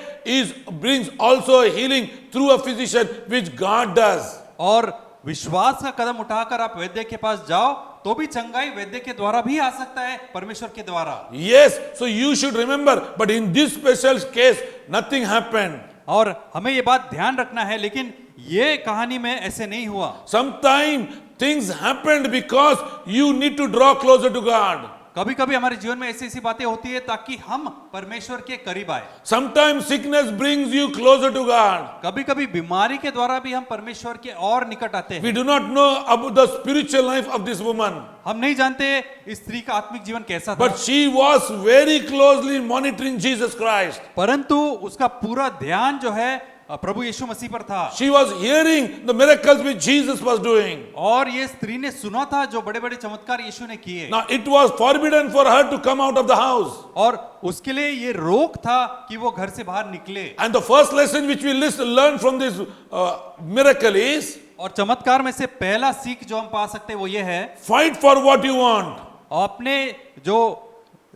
brings also a healing through a physician, which God does. और विश्वास का कदम उठाकर आप वैद्य के पास जाओ तो भी चंगाई वैद्य के द्वारा भी आ सकता है, परमेश्वर के द्वारा। Yes, so you should remember, but in this special case, nothing happened. और हमें ये बात ध्यान रखना है लेकिन ये कहानी में ऐसे नहीं हुआ। Sometimes things happened because you need to draw closer to God. कभी कभी हमारे जीवन में ऐसी ऐसी बातें होती है ताकि हम परमेश्वर के करीब आए। Sometimes sickness brings you closer to God. कभी कभी बीमारी के द्वारा भी हम परमेश्वर के और निकट आते We हैं। do not know about the spiritual life of this woman, हम नहीं जानते इस स्त्री का आत्मिक जीवन कैसा था, but she was very closely monitoring Jesus Christ. परंतु उसका पूरा ध्यान जो है प्रभु यीशु मसीह पर था। She was hearing the miracles which Jesus was doing. और ये स्त्री ने सुना था जो बड़े बड़े चमत्कार यीशु ने किए। Now it was forbidden for her to come out of the house. और उसके लिए ये रोक था कि वो घर से बाहर निकले। And the first lesson which we learn from this miracle is, और चमत्कार में से पहला सीख जो हम पा सकते हैं वो ये है, fight for what you want. अपने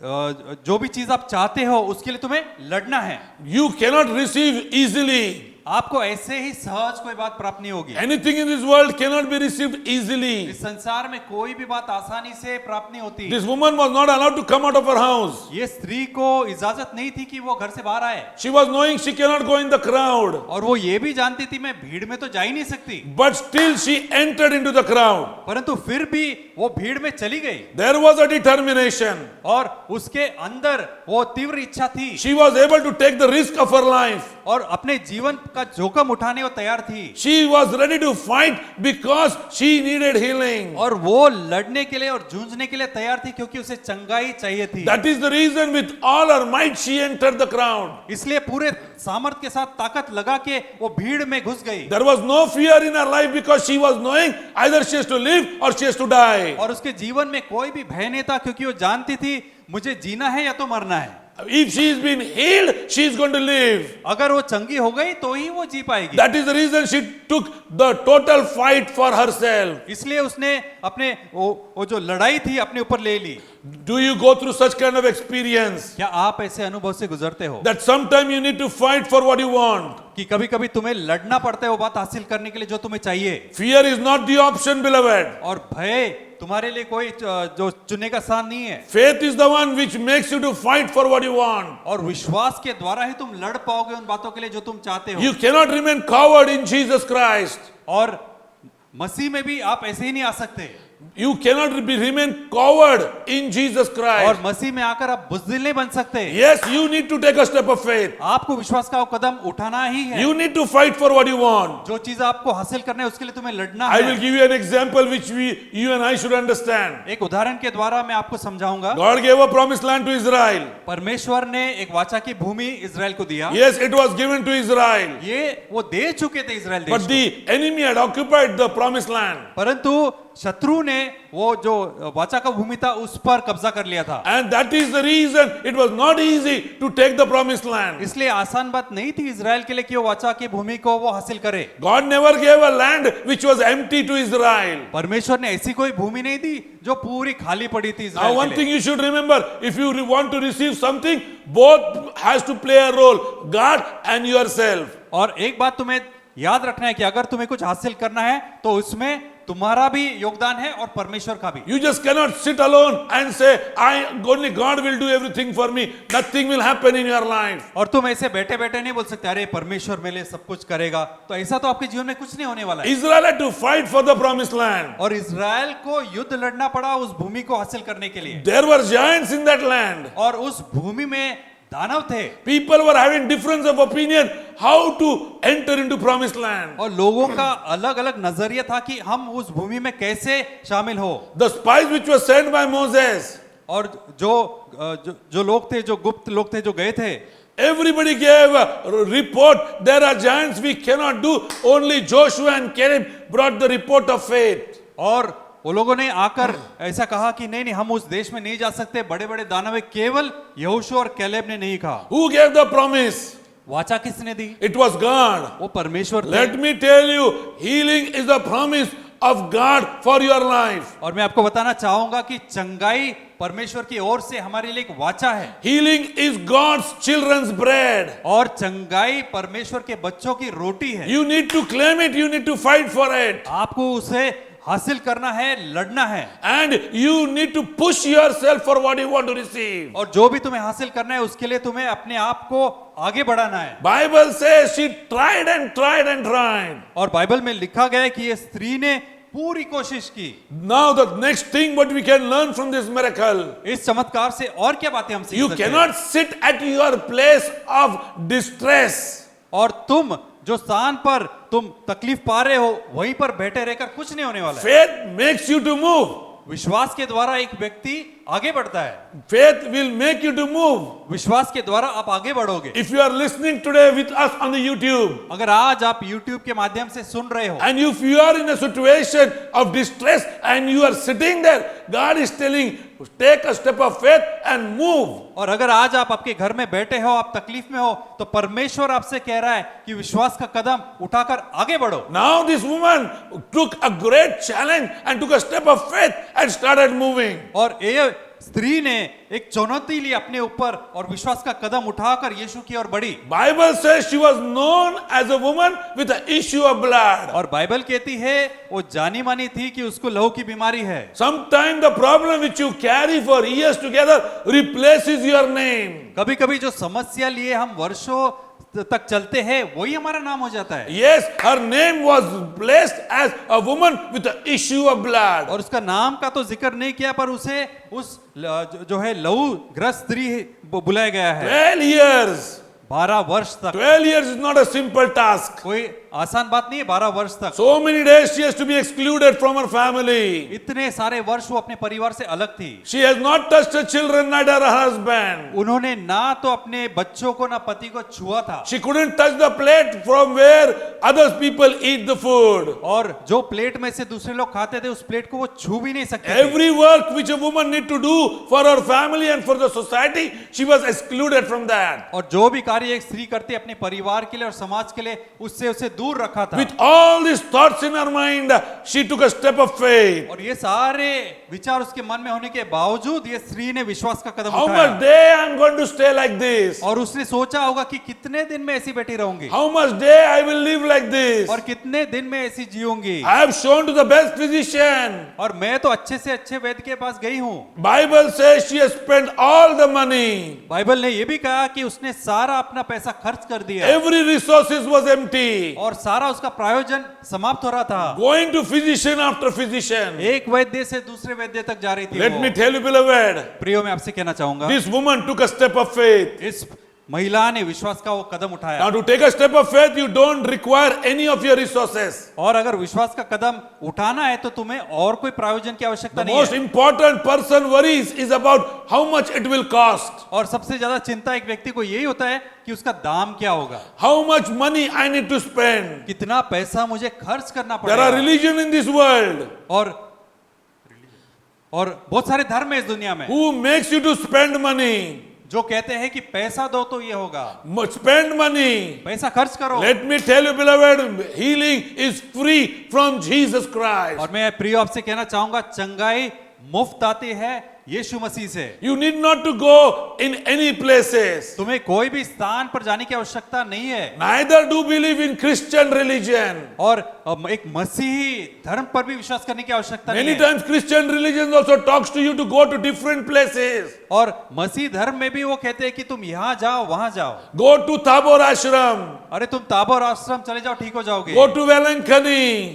जो भी चीज आप चाहते हो उसके लिए तुम्हें लड़ना है। You cannot receive easily. आपको ऐसे ही सहज कोई बात प्राप्त नहीं होगी। Anything in this world cannot be received easily. इस संसार में कोई भी बात आसानी से प्राप्त नहीं होती। This woman was not allowed to come out of her house. ये स्त्री को इजाजत नहीं थी कि वो घर से बाहर आए। She was knowing she cannot go in the crowd. और वो ये भी जानती थी मैं भीड़ में तो जा ही नहीं सकती। But still she entered into the crowd. परंतु फिर भी वो भीड़ में चली गई। There was a determination. और उसके अंदर वो तीव्र इच्छा थी। She was able to take the risk of her life. और अपने जीवन का जोखिम उठाने को तैयार थी। She was ready to fight because she needed healing. और वो लड़ने के लिए और जूझने के लिए तैयार थी क्योंकि उसे चंगाई चाहिए थी। That is the reason with all her might she entered the crowd. इसलिए पूरे सामर्थ के साथ ताकत लगा के वो भीड़ में घुस गई। There was no fear in her life because she was knowing either she has to live or she has to die. और उसके जीवन में कोई भी भय नहीं था क्योंकि वो जानती थी मुझे जीना है या तो मरना है। If she is been healed, she is going to live. अगर वो चंगी हो गई तो ही वो जी पाएगी। That is the reason she took the total fight for herself. इसलिए उसने अपने वो जो लड़ाई थी अपने ऊपर ले ली। Do you go through such kind of experience? क्या आप ऐसे अनुभव से गुजरते हो That sometime you need to fight for what you want. कि कभी कभी तुम्हें लड़ना पड़ता है वो बात हासिल करने के लिए जो तुम्हें चाहिए, Fear is not the option, beloved. और भय तुम्हारे लिए कोई जो चुनने का स्थान नहीं है। Faith is the one which makes you to fight for what you want. और विश्वास के द्वारा ही तुम लड़ पाओगे उन बातों के लिए जो तुम चाहते हो। You cannot remain coward in Jesus Christ. और मसीह में भी आप ऐसे ही नहीं आ सकते। You cannot remain coward in Jesus और Christ. मसीह में आकर आप बुज़दिल नहीं बन सकते। Yes, you need to take a step of faith. आपको विश्वास का वो कदम उठाना ही है। You need to fight for what you want. जो चीज आपको हासिल करना है उसके लिए तुम्हें लड़ना I है। will give you an example which you and I should understand. एक उदाहरण के द्वारा मैं आपको समझाऊंगा। God gave a promised land to Israel. परमेश्वर ने एक वाचा की भूमि इजराइल को दिया। Yes, it was given to Israel. ये वो दे चुके थे इजराइल देश But को। the enemy had occupied the promised land. परंतु शत्रु ने वो जो वाचा का भूमि था उस पर कब्जा कर लिया था। And that is the reason it was not easy to take the promised land. इसलिए आसान बात नहीं थी इजराइल के लिए कि वो वाचा की भूमि को वो हासिल करे। God never gave a land which was empty to Israel. परमेश्वर ने ऐसी कोई भूमि नहीं दी जो पूरी खाली पड़ी थी Now इजराइल one के thing लिए। you should remember, if you want to receive something, both has to play a role, God and yourself. और एक बात तुम्हें याद रखना है कि अगर तुम्हें कुछ हासिल करना है तो उसमें तुम्हारा भी योगदान है और परमेश्वर का भी। You just cannot sit alone and say, only God will do everything for me. Nothing will happen in your life. और तुम ऐसे बैठे बैठे नहीं बोल सकते अरे परमेश्वर मेरे लिए सब कुछ करेगा, तो ऐसा तो आपके जीवन में कुछ नहीं होने वाला है। Israel had to fight for the promised land. और इजराइल को युद्ध लड़ना पड़ा उस भूमि को हासिल करने के लिए। There were giants in that land. और उस भूमि में दानव थे। People were having difference of opinion how to enter into promised land. और लोगों का अलग अलग नजरिया था कि हम उस भूमि में कैसे शामिल हो। The spies which were sent by Moses, और जो लोग थे, जो गुप्त लोग थे जो गए थे, everybody gave a report. There are giants we cannot do. Only Joshua and Caleb brought the report of faith. और वो लोगों ने आकर ऐसा कहा कि नहीं हम उस देश में नहीं जा सकते, बड़े बड़े दानव है। केवल यहोशू और कैलेब ने नहीं कहा। Who gave the promise? वाचा किसने दी? It was God. वो परमेश्वर थे। Let me tell you, healing is the promise of God for your life. और मैं आपको बताना चाहूंगा कि चंगाई परमेश्वर की ओर से हमारे लिए एक वाचा है। Healing is God's children's bread. और चंगाई परमेश्वर के बच्चों की रोटी है। You need to claim it. You need to fight for it. आपको उसे हासिल करना है, लड़ना है। And you need to push yourself for what you want to receive. और जो भी तुम्हें हासिल करना है उसके लिए तुम्हें अपने आप को आगे बढ़ाना है। Bible says she tried and tried and tried. और बाइबल में लिखा गया है कि ये स्त्री ने पूरी कोशिश की। Now the next thing what we can learn from this miracle. इस चमत्कार से और क्या बातें हम सीख You सकते हैं? cannot sit at your place of distress. और तुम जो स्थान पर तुम तकलीफ पा रहे हो वहीं पर बैठे रहकर कुछ नहीं होने वाला है। Faith makes you to move. विश्वास के द्वारा एक व्यक्ति आगे बढ़ता है। Faith will make you to move. विश्वास के द्वारा आप आगे बढ़ोगे। If you are listening today with us on the YouTube, अगर आज आप YouTube के माध्यम से सुन रहे हो and if you are in a situation of distress and you are sitting there, God is telling, take a step of faith and move. और अगर आज आप आपके घर में बैठे हो, आप तकलीफ में हो, तो परमेश्वर आपसे कह रहा है कि विश्वास का कदम उठाकर आगे बढ़ो। Now this woman took a great challenge and took a step of faith and started moving. और ये स्त्री ने एक चुनौती ली अपने ऊपर और विश्वास का कदम उठाकर यीशु की ओर बढ़ी। Bible says she was known as a woman with an issue of blood. और बाइबल कहती है वो जानी मानी थी कि उसको लहू की बीमारी है। Sometimes the problem which you carry for years together replaces your name. कभी कभी जो समस्या लिए हम वर्षों तक चलते हैं वही हमारा नाम हो जाता है। Yes, her name was placed as a woman with an issue of blood. और उसका नाम का तो जिक्र नहीं किया पर उसे उस जो है लहू ग्रस्त स्त्री बुलाया गया है। 12 years. 12 वर्ष तक। 12 years is not a simple task. कोई आसान बात नहीं है 12 वर्ष तक। So many days she has to be excluded from her family. इतने सारे वर्ष वो अपने परिवार से अलग थी। She has not touched her children, neither her husband. उन्होंने ना तो अपने बच्चों को ना पति को छुआ था, She couldn't touch the plate from where other people eat the food. और जो प्लेट में से दूसरे लोग खाते थे उस प्लेट को वो छू भी नहीं सकते थे। Every work which a woman need to do for her family and for the society, she was excluded from that. और जो भी कार्य एक स्त्री करती अपने परिवार के लिए और समाज के लिए उससे उसे दूर रखा था। With all these thoughts in her mind, she took a step of faith. और ये सारे विचार उसके मन में होने के बावजूद ये स्त्री ने विश्वास का कदम How उठाया। much day I am going to stay like this? और उसने सोचा होगा कि कितने दिन में ऐसी बैठी रहूंगी, How much day I will live like this? और कितने दिन में ऐसी जीऊंगी। I have shown to the best physician. और मैं तो अच्छे से अच्छे वैद्य के पास गई हूँ। Bible says she has spent all the money. Bible ने ये भी कहा कि उसने सारा अपना पैसा खर्च कर दिया Every resources was empty. और सारा उसका प्रायोजन समाप्त हो रहा था। Going to physician after physician. एक वैद्य से दूसरे वैद्य तक जा रही थी Let वो। me tell you, beloved, प्रियो मैं आपसे कहना चाहूंगा, this woman took a step of faith. इस महिला ने विश्वास का वो कदम उठाया। Now, to take a step of faith, you don't require any of your resources. और अगर विश्वास का कदम उठाना है तो तुम्हें और कोई प्रायोजन की आवश्यकता The नहीं most है। important person worries is about how much it will cost. और सबसे ज्यादा चिंता एक व्यक्ति को यही होता है कि उसका दाम क्या होगा, How much money I need to spend. कितना पैसा मुझे खर्च करना There are पड़ेगा। religion in this world और बहुत सारे धर्म है इस दुनिया में who makes you to spend money. जो कहते हैं कि पैसा दो तो ये होगा, Spend money. पैसा खर्च करो। Let me tell you, beloved, healing is free from Jesus Christ. और मैं प्रिय आपसे कहना चाहूंगा, चंगाई मुफ्त आती है यीशु मसीह से। You need not to go in any places. तुम्हें कोई भी स्थान पर जाने की आवश्यकता नहीं है। Neither do believe in Christian religion. और एक मसीही धर्म पर भी विश्वास करने की आवश्यकता नहीं Many है। times Christian religion also talks to you to go to different places. और मसीह धर्म में भी वो कहते हैं कि तुम यहाँ जाओ वहां जाओ। Go to Tabor Ashram. अरे तुम ताबोर आश्रम चले जाओ ठीक हो जाओगे। Go to Velankani.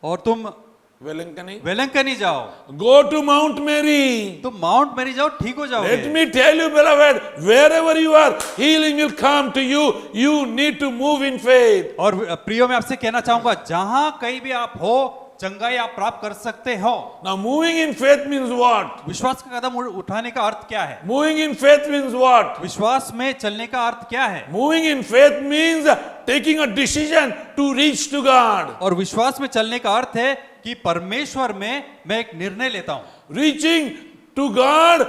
और तुम Velankani? वेलंकनी जाओ, Go to Mount Mary. तुम माउंट मैरी जाओ ठीक हो जाओगे। Let me tell you, beloved, wherever you are, healing will come to you. You need to move in faith. और प्रियो मैं आपसे कहना चाहूंगा, जहां कहीं भी आप हो चंगाई आप प्राप्त कर सकते हो। Now, moving in faith means what? विश्वास का कदम उठाने का अर्थ क्या है? Moving in faith means what? विश्वास में चलने का अर्थ क्या है? Moving in faith means taking a decision to reach to God. और विश्वास में चलने का अर्थ है कि परमेश्वर में मैं एक निर्णय लेता हूं। Reaching to God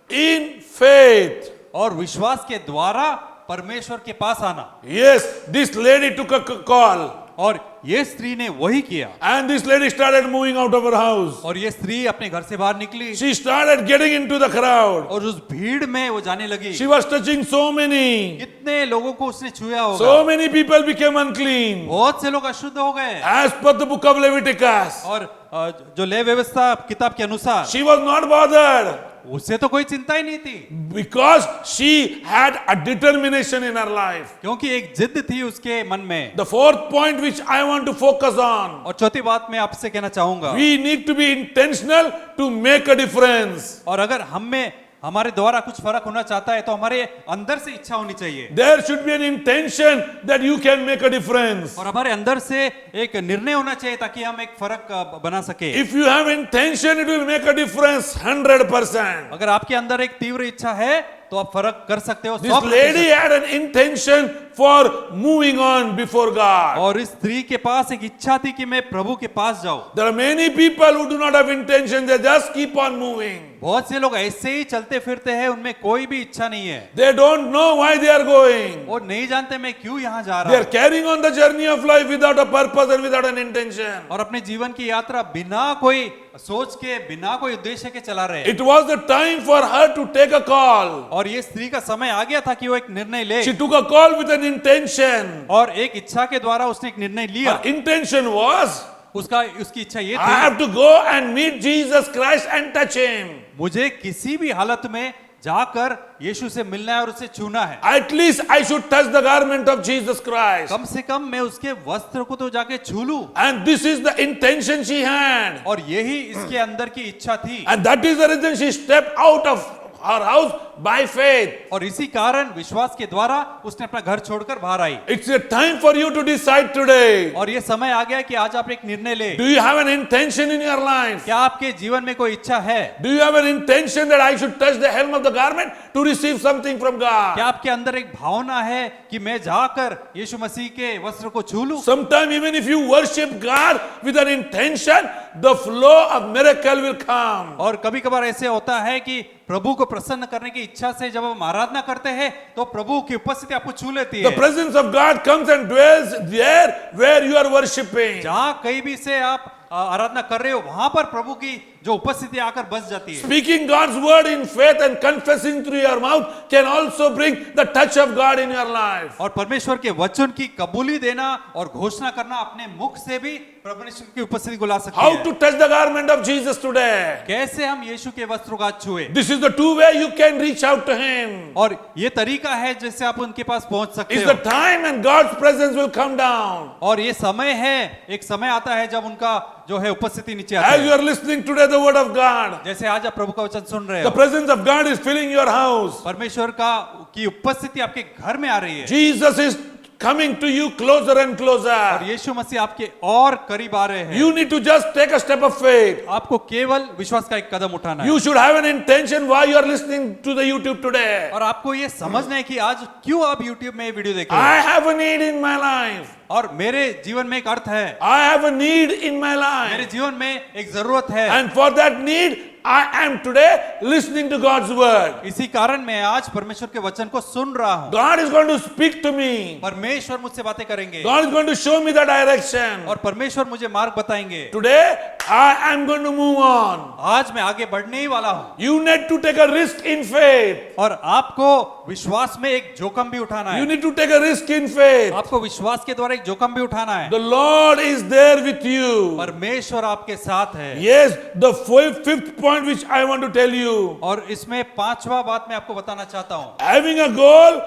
in faith. और विश्वास के द्वारा परमेश्वर के पास आना। Yes, this lady took a call. और ये स्त्री ने वही किया। And this lady started moving out of her house. और ये स्त्री अपने घर से बाहर निकली She started getting into the crowd. और उस भीड़ में वो जाने लगी। She was touching so many. कितने लोगों को उसने छुआ होगा। So many people became unclean. बहुत से लोग अशुद्ध हो गए। As per the book of Leviticus. और जो ले व्यवस्था किताब के अनुसार She was not bothered. उससे तो कोई चिंता ही नहीं थी, Because she had a determination in her life. क्योंकि एक जिद थी उसके मन में। The fourth point which I want to focus on. और चौथी बात मैं आपसे कहना चाहूंगा, We need to be intentional to make a difference. और अगर हम में हमारे द्वारा कुछ फर्क होना चाहता है तो हमारे अंदर से इच्छा होनी चाहिए। There should be an intention that you can make a difference. और हमारे अंदर से एक निर्णय होना चाहिए ताकि हम एक फर्क बना सके। If you have intention, it will make a difference 100%. अगर आपके अंदर एक तीव्र इच्छा है तो आप फर्क कर सकते हो। This lady had an intention for moving on before God. और इस स्त्री के पास एक इच्छा थी कि मैं प्रभु के पास जाऊं। There are many people who do not have intention, they just keep on moving. बहुत से लोग ऐसे ही चलते फिरते हैं, उनमें कोई भी इच्छा नहीं है। They don't know why they are going. वो नहीं जानते मैं क्यों यहाँ जा They रहा are हूँ, carrying on the journey of life without a purpose and without an intention. और अपने जीवन की यात्रा बिना कोई सोच के बिना कोई उद्देश्य के चला रहे। It was the time for her to take a call. और ये स्त्री का समय आ गया था कि वो एक निर्णय ले, She took a call with an intention. और एक इच्छा के द्वारा उसने एक निर्णय लिया। Her intention was, उसकी इच्छा ये I थी, have to go and meet Jesus Christ and touch him. मुझे किसी भी हालत में जाकर यीशु से मिलना है और उसे छूना है। At least I should touch the garment of Jesus Christ. कम से कम मैं उसके वस्त्र को तो जाके छू लूं। And this is the intention she had. और यही इसके अंदर की इच्छा थी, And that is the reason she stepped out of her house by faith. और इसी कारण विश्वास के द्वारा उसने अपना घर छोड़कर बाहर आई। It's a time for you to decide today. और ये समय आ गया कि आज आप एक निर्णय ले। Do you have an intention in your life? क्या आपके जीवन में कोई इच्छा है? Do you have an intention that I should touch the hem of the garment to receive something from क्या God? आपके अंदर एक भावना है कि मैं जाकर यीशु मसीह के वस्त्र को छू लूं? Sometime even if you worship God with an intention, the flow of miracle will come. और कभी कभार ऐसे होता है कि प्रभु को प्रसन्न करने की इच्छा से जब हम आराधना करते हैं तो प्रभु की उपस्थिति आपको छू लेती The है। presence of God comes and dwells there where you are worshiping. जहां कहीं भी से आप आराधना कर रहे हो वहां पर प्रभु की जो उपस्थिति आकर बस जाती है। Speaking God's word in faith and confessing through your mouth can also bring the touch of God in your life. और परमेश्वर के वचन की कबूली देना और घोषणा करना अपने मुख से भी परमेश्वर की उपस्थिति को ला सकती How है। to touch the garment of Jesus today? कैसे हम यीशु के वस्त्रों का छुए? This is the two way you can reach out to Him. और ये तरीका है जिससे आप उनके पास पहुंच सकते It's हो। the time and God's presence will come down. और ये समय है, एक समय आता है जब उनका जो है उपस्थिति नीचे आती As you है। are listening today the word of God, जैसे आज आप प्रभु का वचन सुन रहे the हो, presence of God is filling your house. परमेश्वर का की उपस्थिति आपके घर में आ रही है Jesus is coming to you closer and और closer. यीशु मसीह आपके और करीब आ रहे हैं। You need to just take a step of faith. आपको केवल विश्वास का एक कदम उठाना है You should have an intention why you are listening to the YouTube today. और आपको ये समझना है कि आज क्यों आप YouTube में ये वीडियो देख रहे I हो। have a need in my life. और मेरे जीवन में एक अर्थ है, I have a need in my मेरे life. जीवन में एक जरूरत है। And for that need, I am today listening to God's word. इसी कारण मैं आज परमेश्वर के वचन को सुन रहा हूँ। God is going to speak to me. परमेश्वर मुझसे बातें करेंगे God is going to show me the direction. और परमेश्वर मुझे मार्ग बताएंगे। Today, I am going to move on. आज मैं आगे बढ़ने ही वाला हूँ You need to take a risk in faith. और आपको विश्वास में एक जोखिम भी उठाना You है। need to take a risk in faith. आपको विश्वास के द्वारा एक जोखिम भी उठाना है। The Lord is there with you. परमेश्वर आपके साथ है। Yes, the fifth point which I want to tell you. और इसमें पांचवा बात मैं आपको बताना चाहता हूँ। Having a goal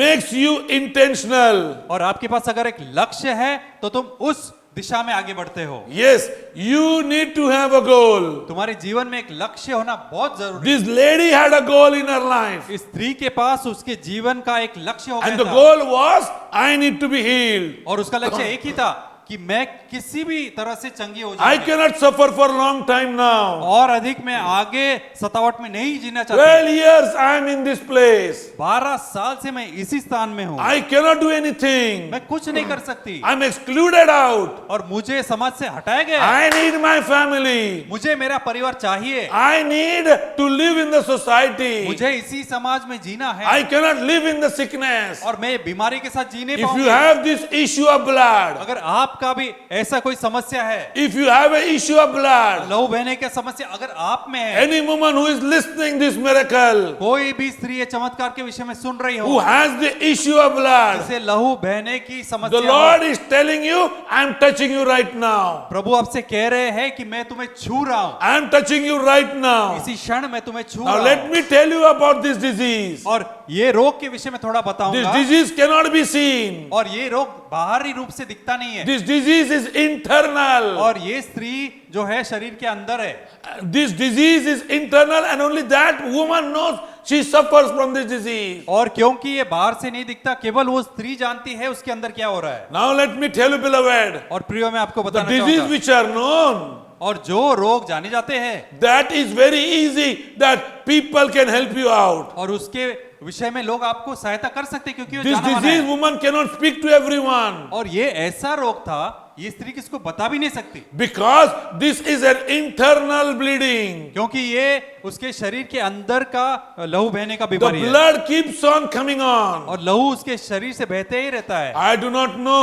makes you intentional. और आपके पास अगर एक लक्ष्य है तो तुम उस दिशा में आगे बढ़ते हो। Yes, you need to have a goal. तुम्हारे जीवन में एक लक्ष्य होना बहुत जरूरी This lady had a goal in her life. है। इस स्त्री के पास उसके जीवन का एक लक्ष्य हो And गया the था goal was, I need to be healed. और उसका लक्ष्य एक ही था कि मैं किसी भी तरह से चंगी हो I जाऊं cannot suffer for a long time now. और अधिक मैं आगे सतावट में नहीं जीना 12 चाहता। years I am in this place. 12 साल से मैं इसी स्थान में हूँ। I cannot do anything. मैं कुछ नहीं कर सकती I'm excluded out. और मुझे समाज से हटाया गया। I need my family. मुझे मेरा परिवार चाहिए। I need to live in the society. मुझे इसी समाज में जीना है I cannot live in the sickness. और मैं बीमारी के साथ जी नहीं If you पाऊंगी। have this issue of blood, अगर आपका भी ऐसा कोई समस्या है, if you have an issue of blood, लहू बहने की समस्या अगर आप में है, any woman who is listening this miracle, कोई भी स्त्री ये चमत्कार के विषय में सुन रही who हो has the issue of blood, जिसे लहू बहने की the समस्या Lord हो, is telling you, I am touching you right now. प्रभु आपसे कह रहे हैं कि मैं तुम्हें छू रहा हूँ, I am touching you right now. इसी क्षण मैं तुम्हें छू Now रहा let हूँ। me tell you about this disease. और ये रोग के विषय में थोड़ा This बताऊंगा। disease cannot be seen. और ये रोग बाहरी रूप से दिखता नहीं है This disease is internal. और ये स्त्री जो है शरीर के अंदर है। This disease is internal and only that woman knows she suffers from this disease. और क्योंकि ये बाहर से नहीं दिखता, केवल वो स्त्री जानती है उसके अंदर क्या हो रहा है। Now let me tell you, beloved, और प्रियो मैं आपको the बताना disease चाहूंगा which are known, और जो रोग जाने जाते हैं that is very easy that people can help you out. और उसके विषय में लोग आपको सहायता कर सकते हैं क्योंकि वो This जाना माना disease है। woman cannot speak to everyone और ये ऐसा रोग था, ये स्त्री किसको बता भी नहीं सकती because this is an internal bleeding. क्योंकि ये उसके शरीर के अंदर का लहू बहने का The बीमारी है blood keeps on coming on. और लहू उसके शरीर से बहते ही रहता है। I do not know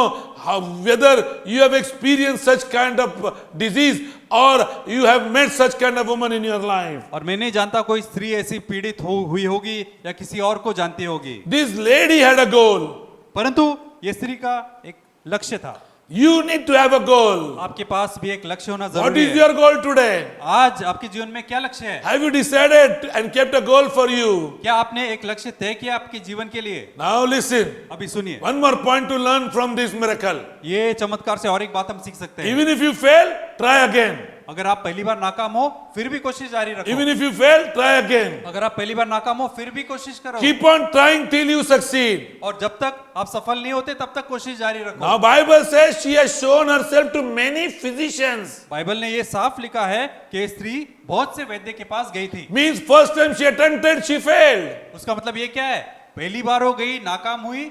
whether you have experienced such kind of disease or you have met such kind of woman in your life. और मैं नहीं जानता कोई स्त्री ऐसी पीड़ित हुई होगी या किसी और को जानती होगी, This lady had a goal. परंतु ये स्त्री का एक लक्ष्य था। You need to have a goal. आपके पास भी एक लक्ष्य होना What जरूरी is है। your goal today? आज आपके जीवन में क्या लक्ष्य है? Have you decided and kept a goal for you? क्या आपने एक लक्ष्य तय किया आपके जीवन के लिए? Now listen. अभी सुनिए, One more point to learn from this miracle. ये चमत्कार से और एक बात हम सीख सकते हैं। Even if you fail, try again. अगर आप पहली बार नाकाम हो फिर भी कोशिश जारी रखो। Even if you fail, try again. अगर आप पहली बार नाकाम हो फिर भी कोशिश करो। Keep on trying till you succeed. और जब तक आप सफल नहीं होते तब तक कोशिश जारी रखो। Now Bible says she has shown herself to many physicians. Bible ने ये साफ लिखा है कि ये स्त्री बहुत से वैद्य के पास गई थी। Means first time she attempted, she failed. उसका मतलब ये क्या है? पहली बार हो गई, नाकाम हुई,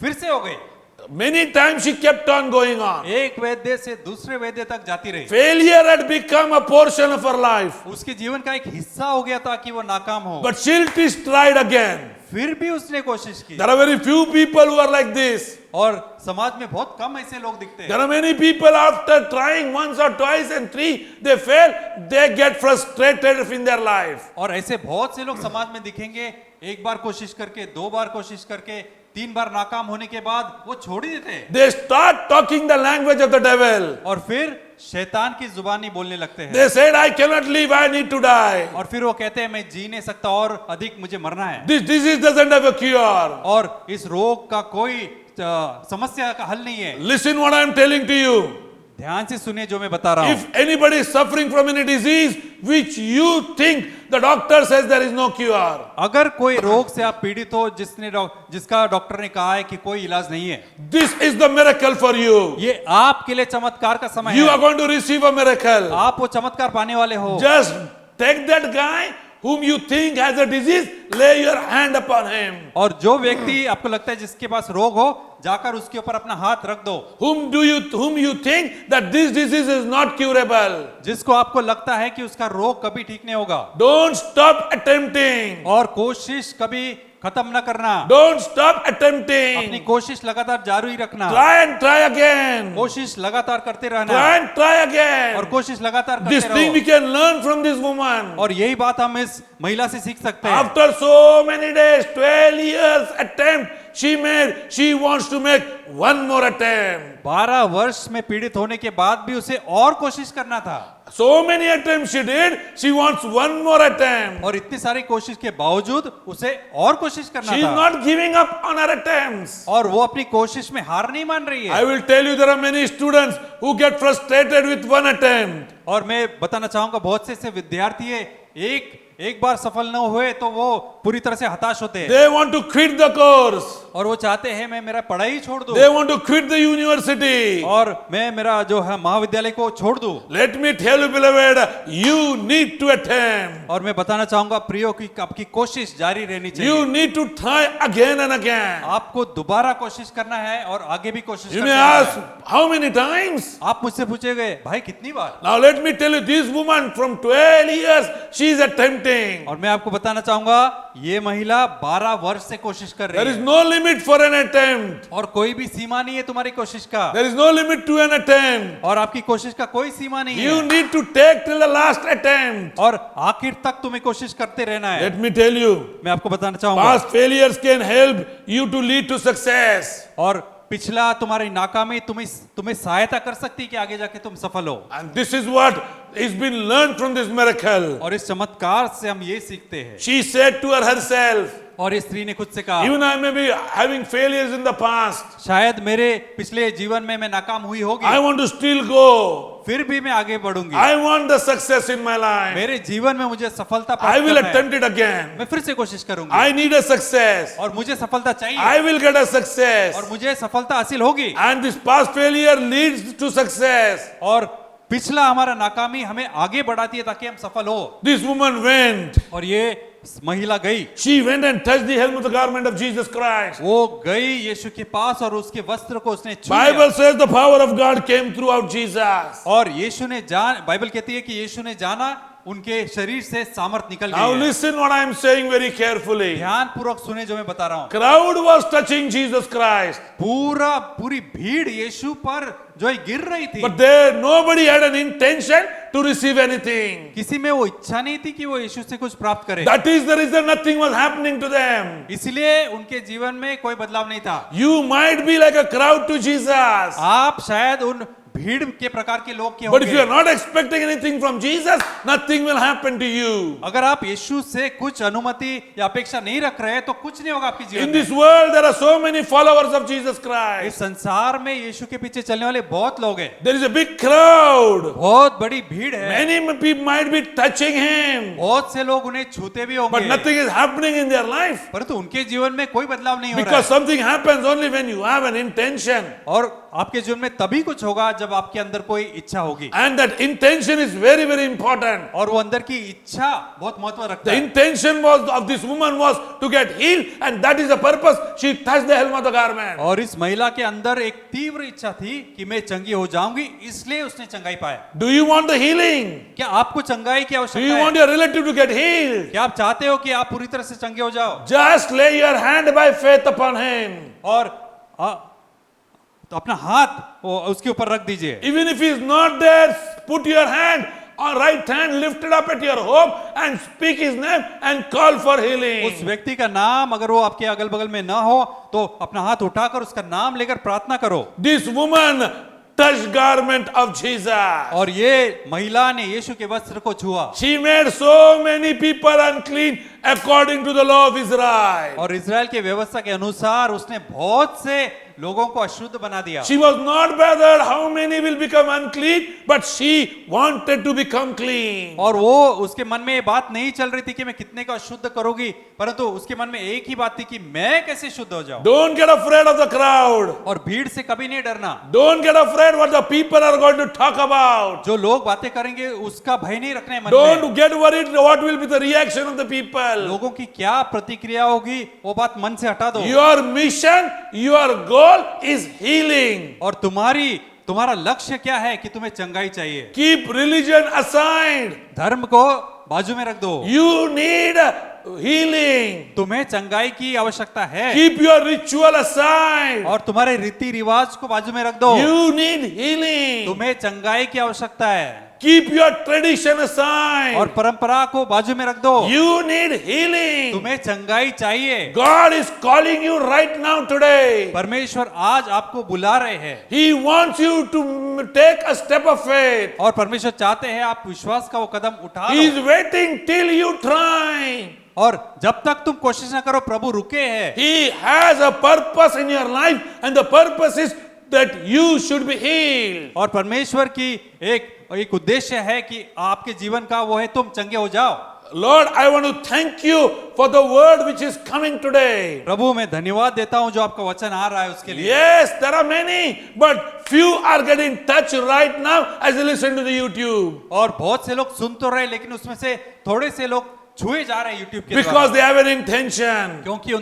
फिर से हो गई। Many times she kept on going on. एक वैद्य से दूसरे वैद्य तक जाती रही। Failure had become a portion of her life. उसके जीवन का एक हिस्सा हो गया था कि वो नाकाम हो। But still she tried again. फिर भी उसने कोशिश की। There are very few people who are like this. और समाज में बहुत कम ऐसे लोग दिखते हैं। There are many people after trying once or twice and three, they fail, they get frustrated in their life. और ऐसे बहुत से लोग समाज में दिखेंगे, एक बार कोशिश करके, दो बार कोशिश करके, तीन बार नाकाम होने के बाद वो छोड़ ही देते हैं। They start talking the language of the devil. और फिर शैतान की जुबानी बोलने लगते हैं। They said, I cannot live, I need to die. और फिर वो कहते हैं मैं जी नहीं सकता और अधिक मुझे मरना है। This disease doesn't have a cure. और इस रोग का कोई समस्या का हल नहीं है। Listen what I am telling to you. ध्यान से सुनिए जो मैं बता रहा हूँ। If anybody is suffering from any disease which you think the doctor says there is no cure, अगर कोई रोग से आप पीड़ित हो जिसका डॉक्टर ने कहा है कि कोई इलाज नहीं है, this is the miracle for you. ये आपके लिए चमत्कार का समय You है। are going to receive a miracle. आप वो चमत्कार पाने वाले हो। Just take that guy whom you think has a disease, lay your hand upon him. और जो व्यक्ति आपको लगता है जिसके पास रोग हो, जाकर उसके ऊपर अपना हाथ रख दो। Whom you think that this disease is not curable. जिसको आपको लगता है कि उसका रोग कभी ठीक नहीं होगा। Don't stop attempting. और कोशिश कभी खत्म न करना। Don't stop अपनी attempting. कोशिश लगातार जारी रखना। Try and try again. कोशिश लगातार करते रहना। Try and try और again. कोशिश लगातार This करते thing we रहो। can learn from this woman. और यही बात हम इस महिला से सीख सकते हैं। After so many days, 12 years attempt, she wants to make one more attempt. 12 वर्ष में पीड़ित होने के बाद भी उसे और कोशिश करना था। So many attempts she did, she wants one more attempt. और इतनी सारी कोशिश के बावजूद उसे और कोशिश करना She is था। not giving up on her attempts. और वो अपनी कोशिश में हार नहीं मान रही I है। will tell you there are many students who get frustrated with one attempt. और मैं बताना चाहूंगा बहुत से ऐसे विद्यार्थी है एक बार सफल न हुए तो वो पूरी तरह से हताश होते हैं। They want to quit the course. और वो चाहते हैं मैं मेरा पढ़ाई छोड़ दूं। They want to quit the university. और मैं मेरा जो है महाविद्यालय को छोड़ दूं। Let me tell you, beloved, you need to attempt. और मैं बताना चाहूंगा प्रियो की आपकी कोशिश जारी रहनी चाहिए। You need to try again and again. आपको दोबारा कोशिश करना है और आगे भी कोशिश You करते may रहना ask, है। how many times? आप मुझसे पूछेंगे भाई कितनी बार? Now let me tell you, this woman from 12 years, she is attempting. और मैं आपको बताना चाहूंगा ये महिला 12 वर्ष से कोशिश कर There रही is है। no limit for an attempt. और कोई भी सीमा नहीं है तुम्हारी कोशिश का। There is no limit to an attempt. और आपकी कोशिश का कोई सीमा नहीं You है। need to take till the last attempt. और आखिर तक तुम्हें कोशिश करते रहना है। Let me tell you, मैं आपको बताना चाहूंगा past failures can help you to lead to success. और पिछला तुम्हारी नाकामी तुम्हें सहायता कर सकती है कि आगे जाके तुम सफल हो। And this is what is been learned from this miracle. और इस चमत्कार से हम ये सीखते हैं। She said to herself, और इस स्त्री ने खुद से कहा even I may be having failures in the past, शायद मेरे पिछले जीवन में मैं नाकाम हुई होगी, I want to still go. फिर भी मैं आगे बढ़ूंगी। I want the success in my life. मेरे जीवन में मुझे सफलता I प्राप्त will करना है। attempt it again. मैं फिर से कोशिश करूंगी I need a success. और मुझे सफलता चाहिए I will get a success. और मुझे सफलता हासिल होगी। And this past failure leads to success. और पिछला हमारा नाकामी हमें आगे बढ़ाती है ताकि हम सफल हो। This woman went. और ये महिला गई, She went and touched the hem of the garment of Jesus Christ. वो गई यीशु के पास और उसके वस्त्र को उसने छू Bible लिया। says the power of God came throughout Jesus. और यीशु ने बाइबल कहती है कि यीशु ने जाना उनके शरीर से सामर्थ निकल Now गई है। listen what I am saying very carefully. ध्यान पूर्वक सुने जो मैं बता रहा हूँ। Crowd was touching Jesus Christ, पूरी भीड़ यीशु पर जो है गिर रही थी, but there nobody had an intention to receive anything. किसी में वो इच्छा नहीं थी कि वो यीशु से कुछ प्राप्त करे। That is the reason nothing was happening to them. इसलिए उनके जीवन में कोई बदलाव नहीं था। You might be like a crowd to Jesus. आप शायद उन भीड़ के प्रकार के लोग के But if you are होंगे। not expecting anything from Jesus, nothing will happen to you. अगर आप यीशु से कुछ अनुमति या अपेक्षा नहीं रख रहे हैं तो कुछ नहीं होगा आपके जीवन In में। this world, there are so many followers of Jesus इस Christ. संसार में यीशु के पीछे चलने वाले बहुत लोग हैं, There is a big crowd. बहुत बड़ी भीड़ है, Many people might be touching him, बहुत से लोग उन्हें छूते भी but होंगे, nothing is happening in their life परंतु उनके जीवन में कोई बदलाव नहीं हो रहा because है। something happens only when you have an intention. और आपके जीवन में तभी कुछ होगा जब आपके अंदर कोई इच्छा होगी, And that intention is very, very important. और वो अंदर की इच्छा बहुत महत्व रखता The है। intention was of this woman was to get healed, and that is the purpose. She touched the hem of the garment. और इस महिला के अंदर एक तीव्र इच्छा थी कि मैं चंगी हो जाऊंगी, इसलिए उसने चंगाई पाया। Do you want the healing? क्या आपको चंगाई की Do आवश्यकता you है? want your relative to get healed? क्या आप चाहते हो कि आप पूरी तरह से चंगे हो जाओ? Just lay your hand by faith upon him. और तो अपना हाथ उसके ऊपर रख दीजिए। Even if he is not there, put your hand or right hand lifted up at your home and speak his name and call for उस healing. व्यक्ति का नाम अगर वो आपके अगल बगल में ना हो तो अपना हाथ उठाकर उसका नाम लेकर प्रार्थना करो। This woman touched garment of Jesus. और ये महिला ने यीशु के वस्त्र को छुआ She made so many people unclean according to the law of Israel. और इजराइल के व्यवस्था के अनुसार उसने बहुत से लोगों को अशुद्ध बना दिया। She was not bothered how many will become unclean, but she wanted to become clean. और वो उसके मन में ये बात नहीं चल रही थी कि मैं कितने को अशुद्ध करूंगी, परंतु उसके मन में एक ही बात थी कि मैं कैसे शुद्ध हो जाऊं। Don't get afraid of the crowd. और भीड़ से कभी नहीं डरना। Don't get afraid what the people are going to talk about. जो लोग बातें करेंगे उसका भय नहीं रखना है मन में। Don't get worried what will be the reaction of the people. लोगों की क्या प्रतिक्रिया होगी वो बात मन से हटा दो। Your mission, your goal is healing. और तुम्हारा लक्ष्य क्या है कि तुम्हें चंगाई चाहिए। Keep religion aside. धर्म को बाजू में रख दो। You need healing. तुम्हें चंगाई की आवश्यकता है। Keep your ritual aside. और तुम्हारे रीति रिवाज को बाजू में रख दो। You need healing. तुम्हें चंगाई की आवश्यकता है। Keep your tradition aside. और परंपरा को बाजू में रख दो। You need healing. तुम्हें चंगाई चाहिए। God is calling you right now today. परमेश्वर आज आपको बुला रहे हैं। He wants you to take a step of faith. और परमेश्वर चाहते हैं आप विश्वास का वो कदम उठा He is low. waiting till you try. और जब तक तुम कोशिश ना करो प्रभु रुके हैं। He has a purpose in your life, and the purpose is that you should be healed. और परमेश्वर की एक उद्देश्य है कि आपके जीवन का वो है तुम चंगे हो जाओ। Lord, I want to thank you for the word which is coming today. प्रभु मैं धन्यवाद देता हूं जो आपका वचन आ रहा है उसके लिए। Yes, there are many, but few are getting touched right now as they listen to the YouTube. और बहुत से लोग सुन तो रहे लेकिन उसमें से थोड़े से लोग छुए जा रहे हैं यूट्यूब के Because द्वारा, they have an intention. क्योंकि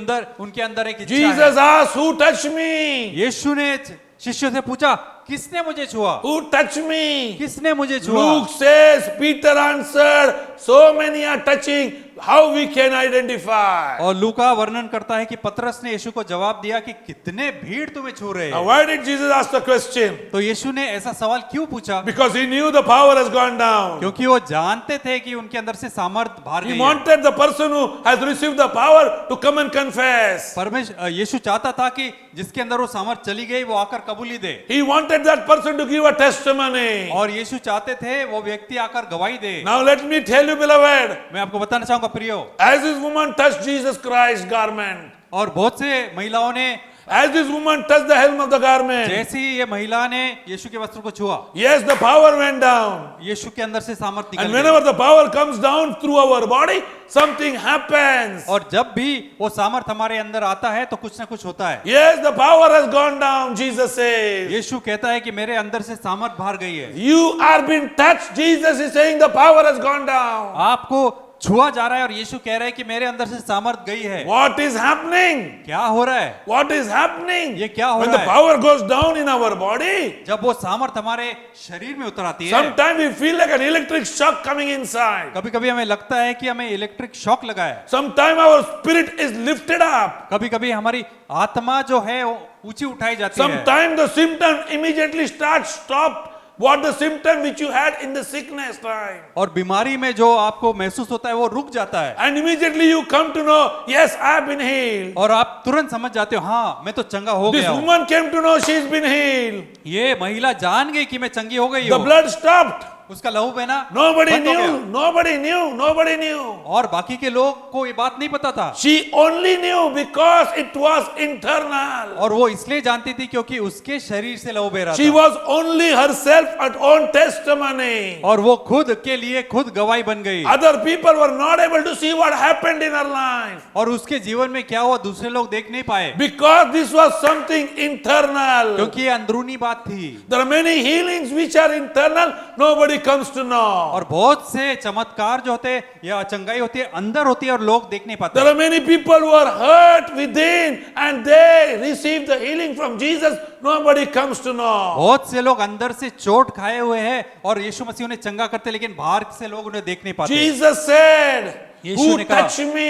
उनके अंदर एक इच्छा Jesus है। asked, who touched me? यीशु ने शिष्यों से पूछा किसने मुझे छुआ, Who touched me? किसने मुझे छुआ। Luke says, Peter answered, so many are touching, how we can identify? और लूका वर्णन करता है कि पतरस ने यीशु को जवाब दिया कि कितने भीड़ तुम्हें छू रहे Now, हैं। why did Jesus ask the question? तो यीशु ने ऐसा सवाल क्यों पूछा? Because he knew the power has gone down. क्योंकि वो जानते थे कि उनके अंदर से सामर्थ बाहर He गई है। wanted the person who has received the power to come and confess. परमेश्वर यीशु चाहता था कि जिसके अंदर वो सामर्थ चली गई वो आकर कबूली दे। He wanted that person to give a testimony. और यीशु चाहते थे वो व्यक्ति आकर गवाही दे। Now let me tell you, beloved, मैं आपको बताना चाहूंगा प्रियो, as this woman touched Jesus Christ's garment, और बहुत से महिलाओं ने as this woman touched the hem of the garment, जैसे ही ये महिला ने यीशु के वस्त्र को छुआ, yes, the power went down. यीशु के अंदर से सामर्थ निकल And गई। whenever the power comes down through our body, something happens. और जब भी वो सामर्थ हमारे अंदर आता है तो कुछ ना कुछ होता है। Yes, the power has gone down, Jesus says. यीशु कहता है कि मेरे अंदर से सामर्थ बाहर गई है। You are being touched. Jesus is saying the power has gone down. आपको छुआ जा रहा है और यीशु कह रहा है कि मेरे अंदर से सामर्थ गई है। What is happening? क्या हो रहा है? What is happening? ये क्या हो When रहा the है? power goes down in our body, जब वो सामर्थ हमारे शरीर में उतर आती है, sometimes we feel like an electric shock coming inside. कभी कभी हमें लगता है कि हमें इलेक्ट्रिक शॉक लगा है। Sometimes our spirit is lifted up. कभी कभी हमारी आत्मा जो है वो ऊंची उठाई जाती है। Sometimes the symptom immediately stop what the symptom which you had in the sickness time. और बीमारी में जो आपको महसूस होता है वो रुक जाता है And immediately you come to know, yes, I have been healed. और आप तुरंत समझ जाते हो हाँ मैं तो चंगा हो This गया हूँ। woman came to know she's been healed. ये महिला जान गई कि मैं चंगी हो गई The हूँ, blood stopped. उसका लहू बहना Nobody बंद हो गया। knew, nobody knew, nobody knew. और बाकी के लोग को ये बात नहीं पता था She only knew because it was internal. और वो इसलिए जानती थी क्योंकि उसके शरीर से लहू बह रहा She था was only herself at own testimony. और वो खुद के लिए खुद गवाही बन गई Other people were not able to see what happened in her life और उसके जीवन में क्या हुआ दूसरे लोग देख नहीं पाए because this was something internal. क्योंकि ये अंदरूनी बात थी। There are many healings which are internal, nobody comes to know. और बहुत से चमत्कार जो होते हैं या चंगाई होती है अंदर होती है और लोग देख नहीं पाते। There are many people who are hurt within and they receive the healing from Jesus, nobody comes to know. बहुत से लोग अंदर से चोट खाए हुए हैं और यीशु मसीह उन्हें चंगा करते लेकिन बाहर से लोग उन्हें देख नहीं पाते। Jesus said, यीशु who ने कहा- touched me?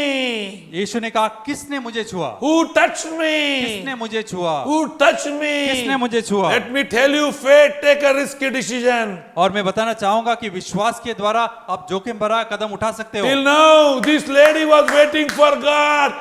यीशु ने कहा किसने मुझे छुआ, Who touched me? किसने मुझे छुआ, Who touched me? किसने मुझे छुआ। Let me tell you, faith take a risky decision. और मैं बताना चाहूंगा कि विश्वास के द्वारा आप जोखिम भरा कदम उठा सकते हो। Till now, this lady was waiting for God,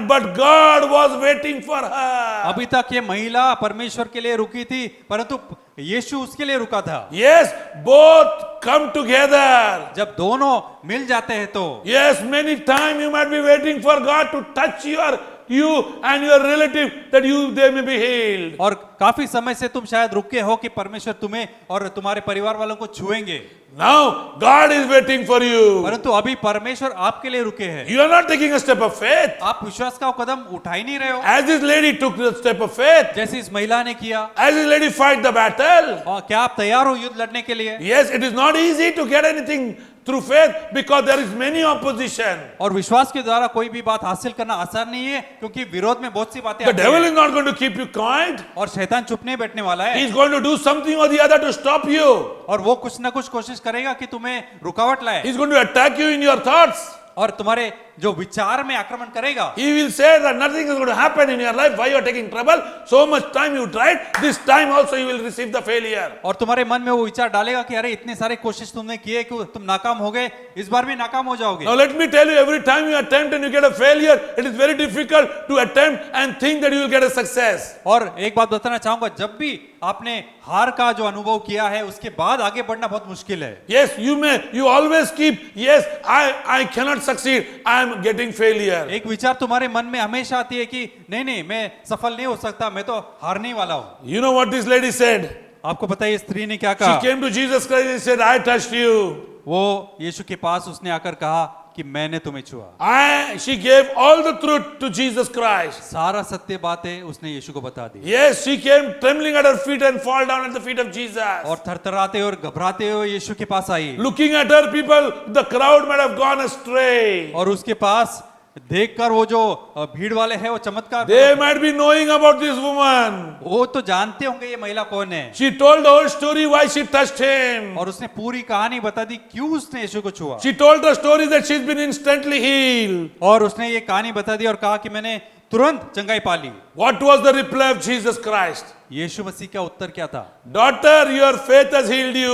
but God was waiting for her. अभी तक ये महिला परमेश्वर के लिए रुकी थी परंतु यीशु उसके लिए रुका था। Yes, both come together. जब दोनों मिल जाते हैं तो Yes, many times you might be waiting for God to touch you and your relative that they may be healed. और काफी समय से तुम शायद रुके हो कि परमेश्वर तुम्हें और तुम्हारे परिवार वालों को छुएंगे Now God is waiting for you. परंतु अभी परमेश्वर आपके लिए रुके हैं। You are not taking a step of faith. आप विश्वास का कदम उठा ही नहीं रहे हो As this lady took the step of faith, जैसे इस महिला ने किया। as this lady fight the battle. और क्या आप तैयार हो युद्ध लड़ने के लिए? Yes, it is not easy to get anything through faith because there is many opposition. और विश्वास के द्वारा कोई भी बात हासिल करना आसान नहीं है क्योंकि विरोध में बहुत सी बातें The आती devil हैं। is not going to keep you quiet. और शैतान चुप नहीं बैठने वाला He है is going to do something or the other to stop you. और वो कुछ ना कुछ कोशिश करेगा कि तुम्हें रुकावट He लाए is going to attack you in your thoughts. और तुम्हारे जो विचार में आक्रमण करेगा। He will say that nothing is going to happen in your life. Why you are taking trouble? So much time you tried. This time also you will receive the failure. और तुम्हारे मन में वो विचार डालेगा कि अरे इतने सारे कोशिश तुमने किए कि तुम नाकाम हो गए, इस बार भी नाकाम हो जाओगे। Now let me tell you, every time you attempt and you get a failure, it is very difficult to attempt and think that you will get a success. और एक बात बताना चाहूंगा, जब भी आपने हार का जो अनुभव किया है उसके बाद आगे बढ़ना बहुत मुश्किल है। Yes, you always keep, yes, I cannot succeed. I am getting failure. एक विचार तुम्हारे मन में हमेशा आती है कि नहीं नहीं मैं सफल नहीं हो सकता, मैं तो हारने वाला हूँ। You know what this lady said? आपको पता है इस स्त्री ने क्या She कहा? came to Jesus Christ and said, I touched you. वो यीशु के पास उसने आकर कहा कि मैंने तुम्हें छुआ। She gave all the truth to Jesus Christ. सारा सत्य बातें उसने यीशु को बता दी Yes, she came trembling at her feet and fall down at the feet of Jesus. और थरथराते और घबराते हुए यीशु के पास आई Looking at her, people, the crowd might have gone astray. और उसके पास देखकर वो जो भीड़ वाले हैं वो चमत्कार They might be knowing about this woman. वो तो जानते होंगे ये महिला कौन है She told the whole story why she touched him. और उसने पूरी कहानी बता दी क्यों उसने यीशु को छुआ She told the story that she's been instantly healed. और उसने ये कहानी बता दी और कहा कि मैंने तुरंत चंगाई पा ली। What was the reply of Jesus Christ? यीशु मसीह का उत्तर क्या था? Daughter, your faith has healed you.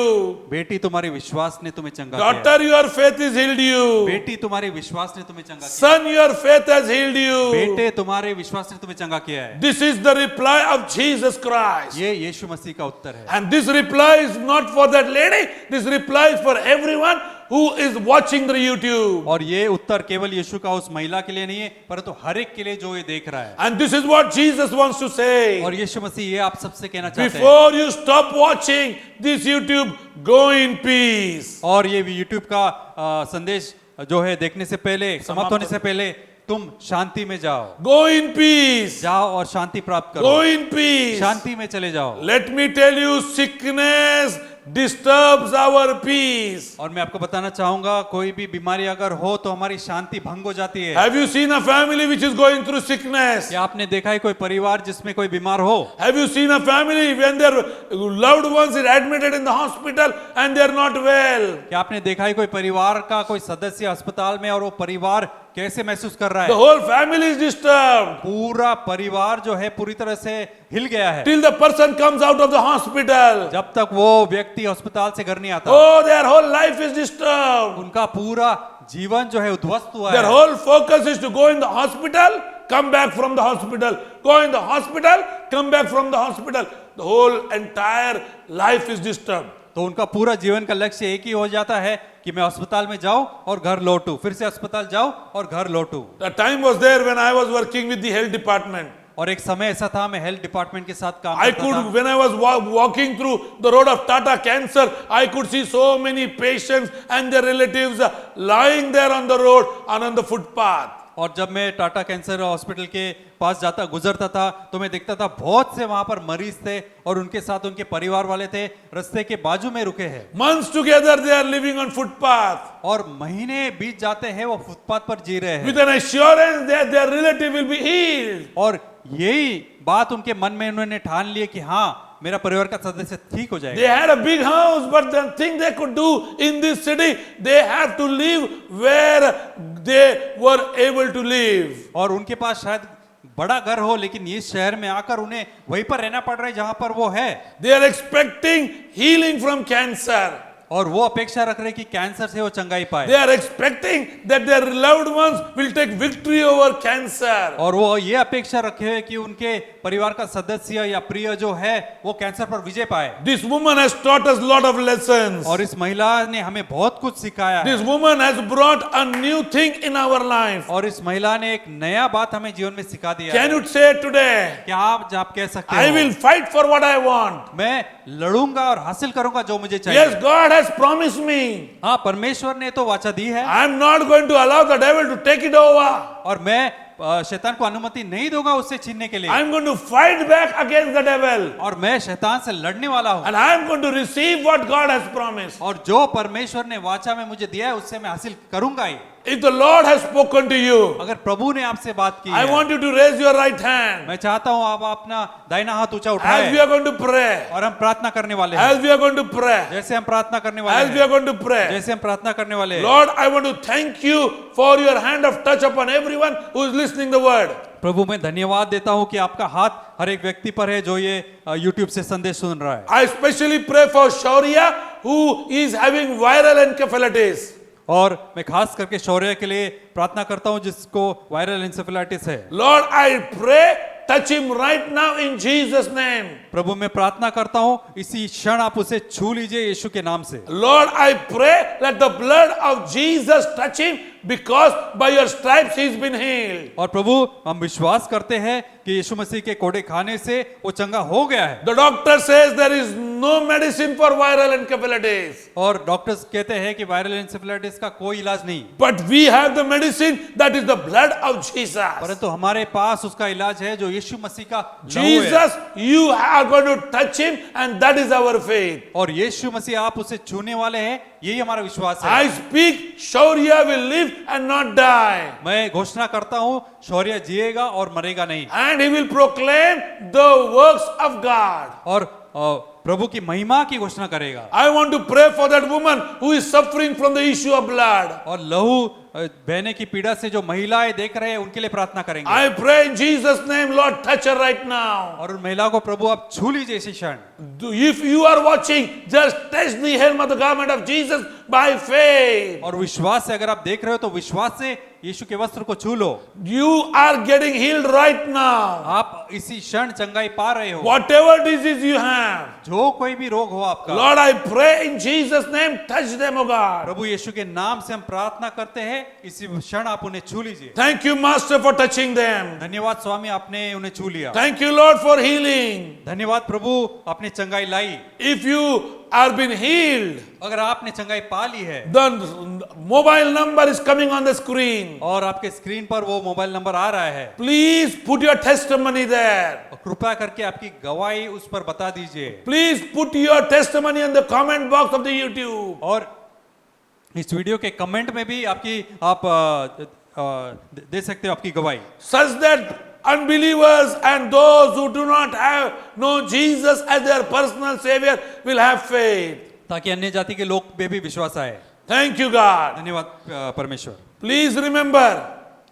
बेटी तुम्हारे विश्वास ने तुम्हें चंगा किया। Daughter, your faith has healed you. बेटी तुम्हारे विश्वास ने तुम्हें चंगा किया। Son, your faith has healed you. बेटे तुम्हारे विश्वास ने तुम्हें चंगा किया है। This is the reply of Jesus Christ. ये यीशु मसीह का उत्तर है And this reply is not for that lady. This reply is for everyone who is watching the YouTube. और ये उत्तर केवल यीशु का उस महिला के लिए नहीं है परंतु हर एक के लिए जो ये देख रहा है। And this is what Jesus wants to say. और यीशु मसीह ये आप सबसे कहना चाहते हैं Before you stop watching this YouTube, go in peace. और ये YouTube का संदेश जो है देखने से पहले समाप्त होने से पहले तुम शांति में जाओ। Go in peace. जाओ और शांति प्राप्त करो। Go in peace. शांति में चले जाओ। Let me tell you, sickness disturbs our peace. और मैं आपको बताना चाहूंगा कोई भी बीमारी अगर हो तो हमारी शांति भंग हो जाती है। Have you seen a family which is going through sickness? क्या आपने देखा है कोई परिवार जिसमें कोई बीमार हो? Have you seen a family when their loved ones is admitted in the hospital and they are not well? क्या आपने देखा है कोई परिवार का कोई सदस्य अस्पताल में और वो परिवार कैसे महसूस कर रहा The है? whole family is disturbed. पूरा परिवार जो है पूरी तरह से हिल गया है, till the person comes out of the hospital. जब तक वो व्यक्ति अस्पताल से घर नहीं आता, Oh, their whole life is disturbed. उनका पूरा जीवन जो है उद्ध्वस्त हुआ Their है। whole focus is to go in the hospital, come back from the hospital, go in the hospital, come back from the hospital. The whole entire life is disturbed. तो उनका पूरा जीवन का लक्ष्य एक ही हो जाता है कि मैं अस्पताल में जाऊं और घर लौटूं, फिर से अस्पताल जाऊं और घर लौटूं। The time was there when I was working with the health department. और एक समय ऐसा था मैं हेल्थ डिपार्टमेंट के साथ काम I करता could, था। when I was walking through the road of Tata Cancer, I could see so many patients and their relatives lying there on the road and on the footpath. और जब मैं Tata cancer hospital के पास गुजरता था तो मैं देखता था बहुत से वहां पर मरीज थे और उनके साथ उनके परिवार वाले थे, रास्ते के बाजू में रुके हैं। Months together they are living on footpath और महीने बीत जाते हैं वो फुटपाथ पर जी रहे हैं with an assurance that their relative will be healed. और यही बात उनके मन में उन्होंने ठान लिया कि हाँ मेरा परिवार का सदस्य ठीक हो They जाएगा। had a big house, but the thing they could do in this city, they have to live where they were able to live. और उनके पास शायद बड़ा घर हो लेकिन इस शहर में आकर उन्हें वहीं पर रहना पड़ रहा है जहां पर वो है। They are expecting healing from cancer. और वो अपेक्षा रख रहे कि कैंसर से वो चंगाई पाए। They are expecting that their loved ones will take victory over cancer. और वो ये अपेक्षा रखे हुए कि उनके परिवार का सदस्य या प्रिय जो है वो कैंसर पर विजय पाए। This woman has taught us a lot of lessons. और इस महिला ने हमें बहुत कुछ सिखाया है। This woman has brought a new thing in our life. और इस महिला ने एक नया बात हमें जीवन में सिखा दिया Can है। you say today, क्या आप कह सकते I हो will fight for what I want. मैं लड़ूंगा और हासिल करूंगा जो मुझे चाहिए। Yes, God has promised me. हाँ, परमेश्वर ने तो वाचा दी है I am not going to allow the devil to take it over. और मैं शैतान को अनुमति नहीं दूंगा उससे छीनने के लिए। I am going to fight back against the devil. और मैं शैतान से लड़ने वाला हूँ And I am going to receive what God has promised. और जो परमेश्वर ने वाचा में मुझे दिया है उससे मैं हासिल करूंगा ही। If the Lord has spoken to you, अगर प्रभु ने आपसे बात की I है, want you to raise your right hand मैं चाहता हूँ आप अपना दाहिना हाथ ऊंचा as we उठाएं are going to pray. और हम प्रार्थना करने वाले हैं। As we are going to pray. जैसे हम प्रार्थना करने वाले As we are हैं, going to pray. जैसे हम प्रार्थना करने वाले हैं। Lord, I want to thank you for your hand of touch upon everyone who is listening the word. प्रभु मैं धन्यवाद देता हूँ कि आपका हाथ हर एक व्यक्ति पर है जो ये YouTube से संदेश सुन रहा है। I especially pray for Shaurya who is having viral encephalitis. और मैं खास करके शौर्य के लिए प्रार्थना करता हूँ जिसको वायरल इंसेफेलाइटिस है। Lord, I pray, touch him right now in Jesus' name. प्रभु मैं प्रार्थना करता हूँ इसी क्षण आप उसे छू लीजिए यीशु के नाम से। Lord, I pray, let the blood of Jesus touch him because by your stripes he's been healed. और प्रभु हम विश्वास करते हैं कि यीशु मसीह के कोड़े खाने से वो चंगा हो गया है। The doctor says there is no medicine for viral encephalitis. और डॉक्टर्स कहते हैं कि वायरल इंसेफेलाइटिस का कोई इलाज नहीं, But we have the medicine that is the blood of Jesus. परंतु हमारे पास उसका इलाज है जो यीशु मसीह का लहू है। Jesus, you are going to touch him and that is our faith. और यीशु मसीह आप उसे छूने वाले हैं, यही हमारा विश्वास है। I speak, Shaurya will live and not die. मैं घोषणा करता हूँ शौर्य जिएगा और मरेगा नहीं And he will proclaim the works of God. और प्रभु की महिमा की घोषणा करेगा। I want to pray for that woman who is suffering from the issue of blood. और लहू बहने की पीड़ा से जो महिलाएं देख रहे हैं उनके लिए प्रार्थना करेंगे। I pray in Jesus' name, Lord, touch her right now. और उन महिलाओं को प्रभु आप छू लीजिए इसी क्षण। If you are watching, just touch the hem of the garment of Jesus by faith. और विश्वास से अगर आप देख रहे हो तो विश्वास से यीशु के वस्त्र को छू लो। You are getting healed right now. आप इसी क्षण चंगाई पा रहे हो। Whatever disease you have, जो कोई भी रोग हो आपका, Lord, I pray in Jesus' name, touch them, O God. प्रभु यीशु के नाम से हम प्रार्थना करते हैं, इसी क्षण आप उन्हें छू लीजिए। Thank you, Master, for touching them. धन्यवाद स्वामी आपने उन्हें छू लिया। Thank you, Lord, for healing. धन्यवाद प्रभु आपने चंगाई लाई। If you are been healed, अगर आपने चंगाई पा ली है the mobile number is coming on the screen. और आपके स्क्रीन पर वो मोबाइल नंबर आ रहा है, Please put your testimony there. कृपया करके आपकी गवाही उस पर बता दीजिए। Please put your testimony in the comment box of the YouTube. और इस वीडियो के कमेंट में भी आपकी आप दे सकते हो आपकी गवाही, Such that unbelievers and those who do not have know Jesus as their personal savior will have faith. ताकि अन्य जाति के लोग पे भी विश्वास आए। Thank you, God. धन्यवाद परमेश्वर। Please remember,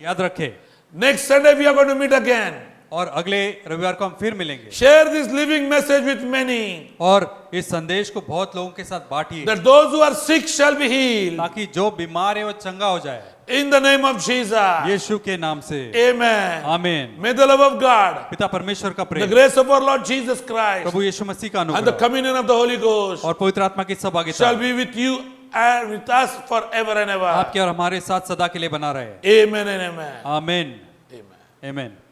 याद रखें next Sunday we are going to meet again. और अगले रविवार को हम फिर मिलेंगे Share this living message with many, और इस संदेश को बहुत लोगों के साथ बांटिए that those who are sick shall be healed. ताकि जो बीमार है वो चंगा हो जाए In the name of Jesus. यीशु के नाम से Amen. आमीन। May the love of God, पिता परमेश्वर का the Prem, grace of our Lord Jesus Christ, प्रभु यीशु मसीह का and the अनुग्रह communion of the Holy Ghost और पवित्र आत्मा की सहभागिता shall be with you and with us forever and ever. आपके और हमारे साथ सदा के लिए बना रहे। Amen and amen. आमीन Amen. आमीन।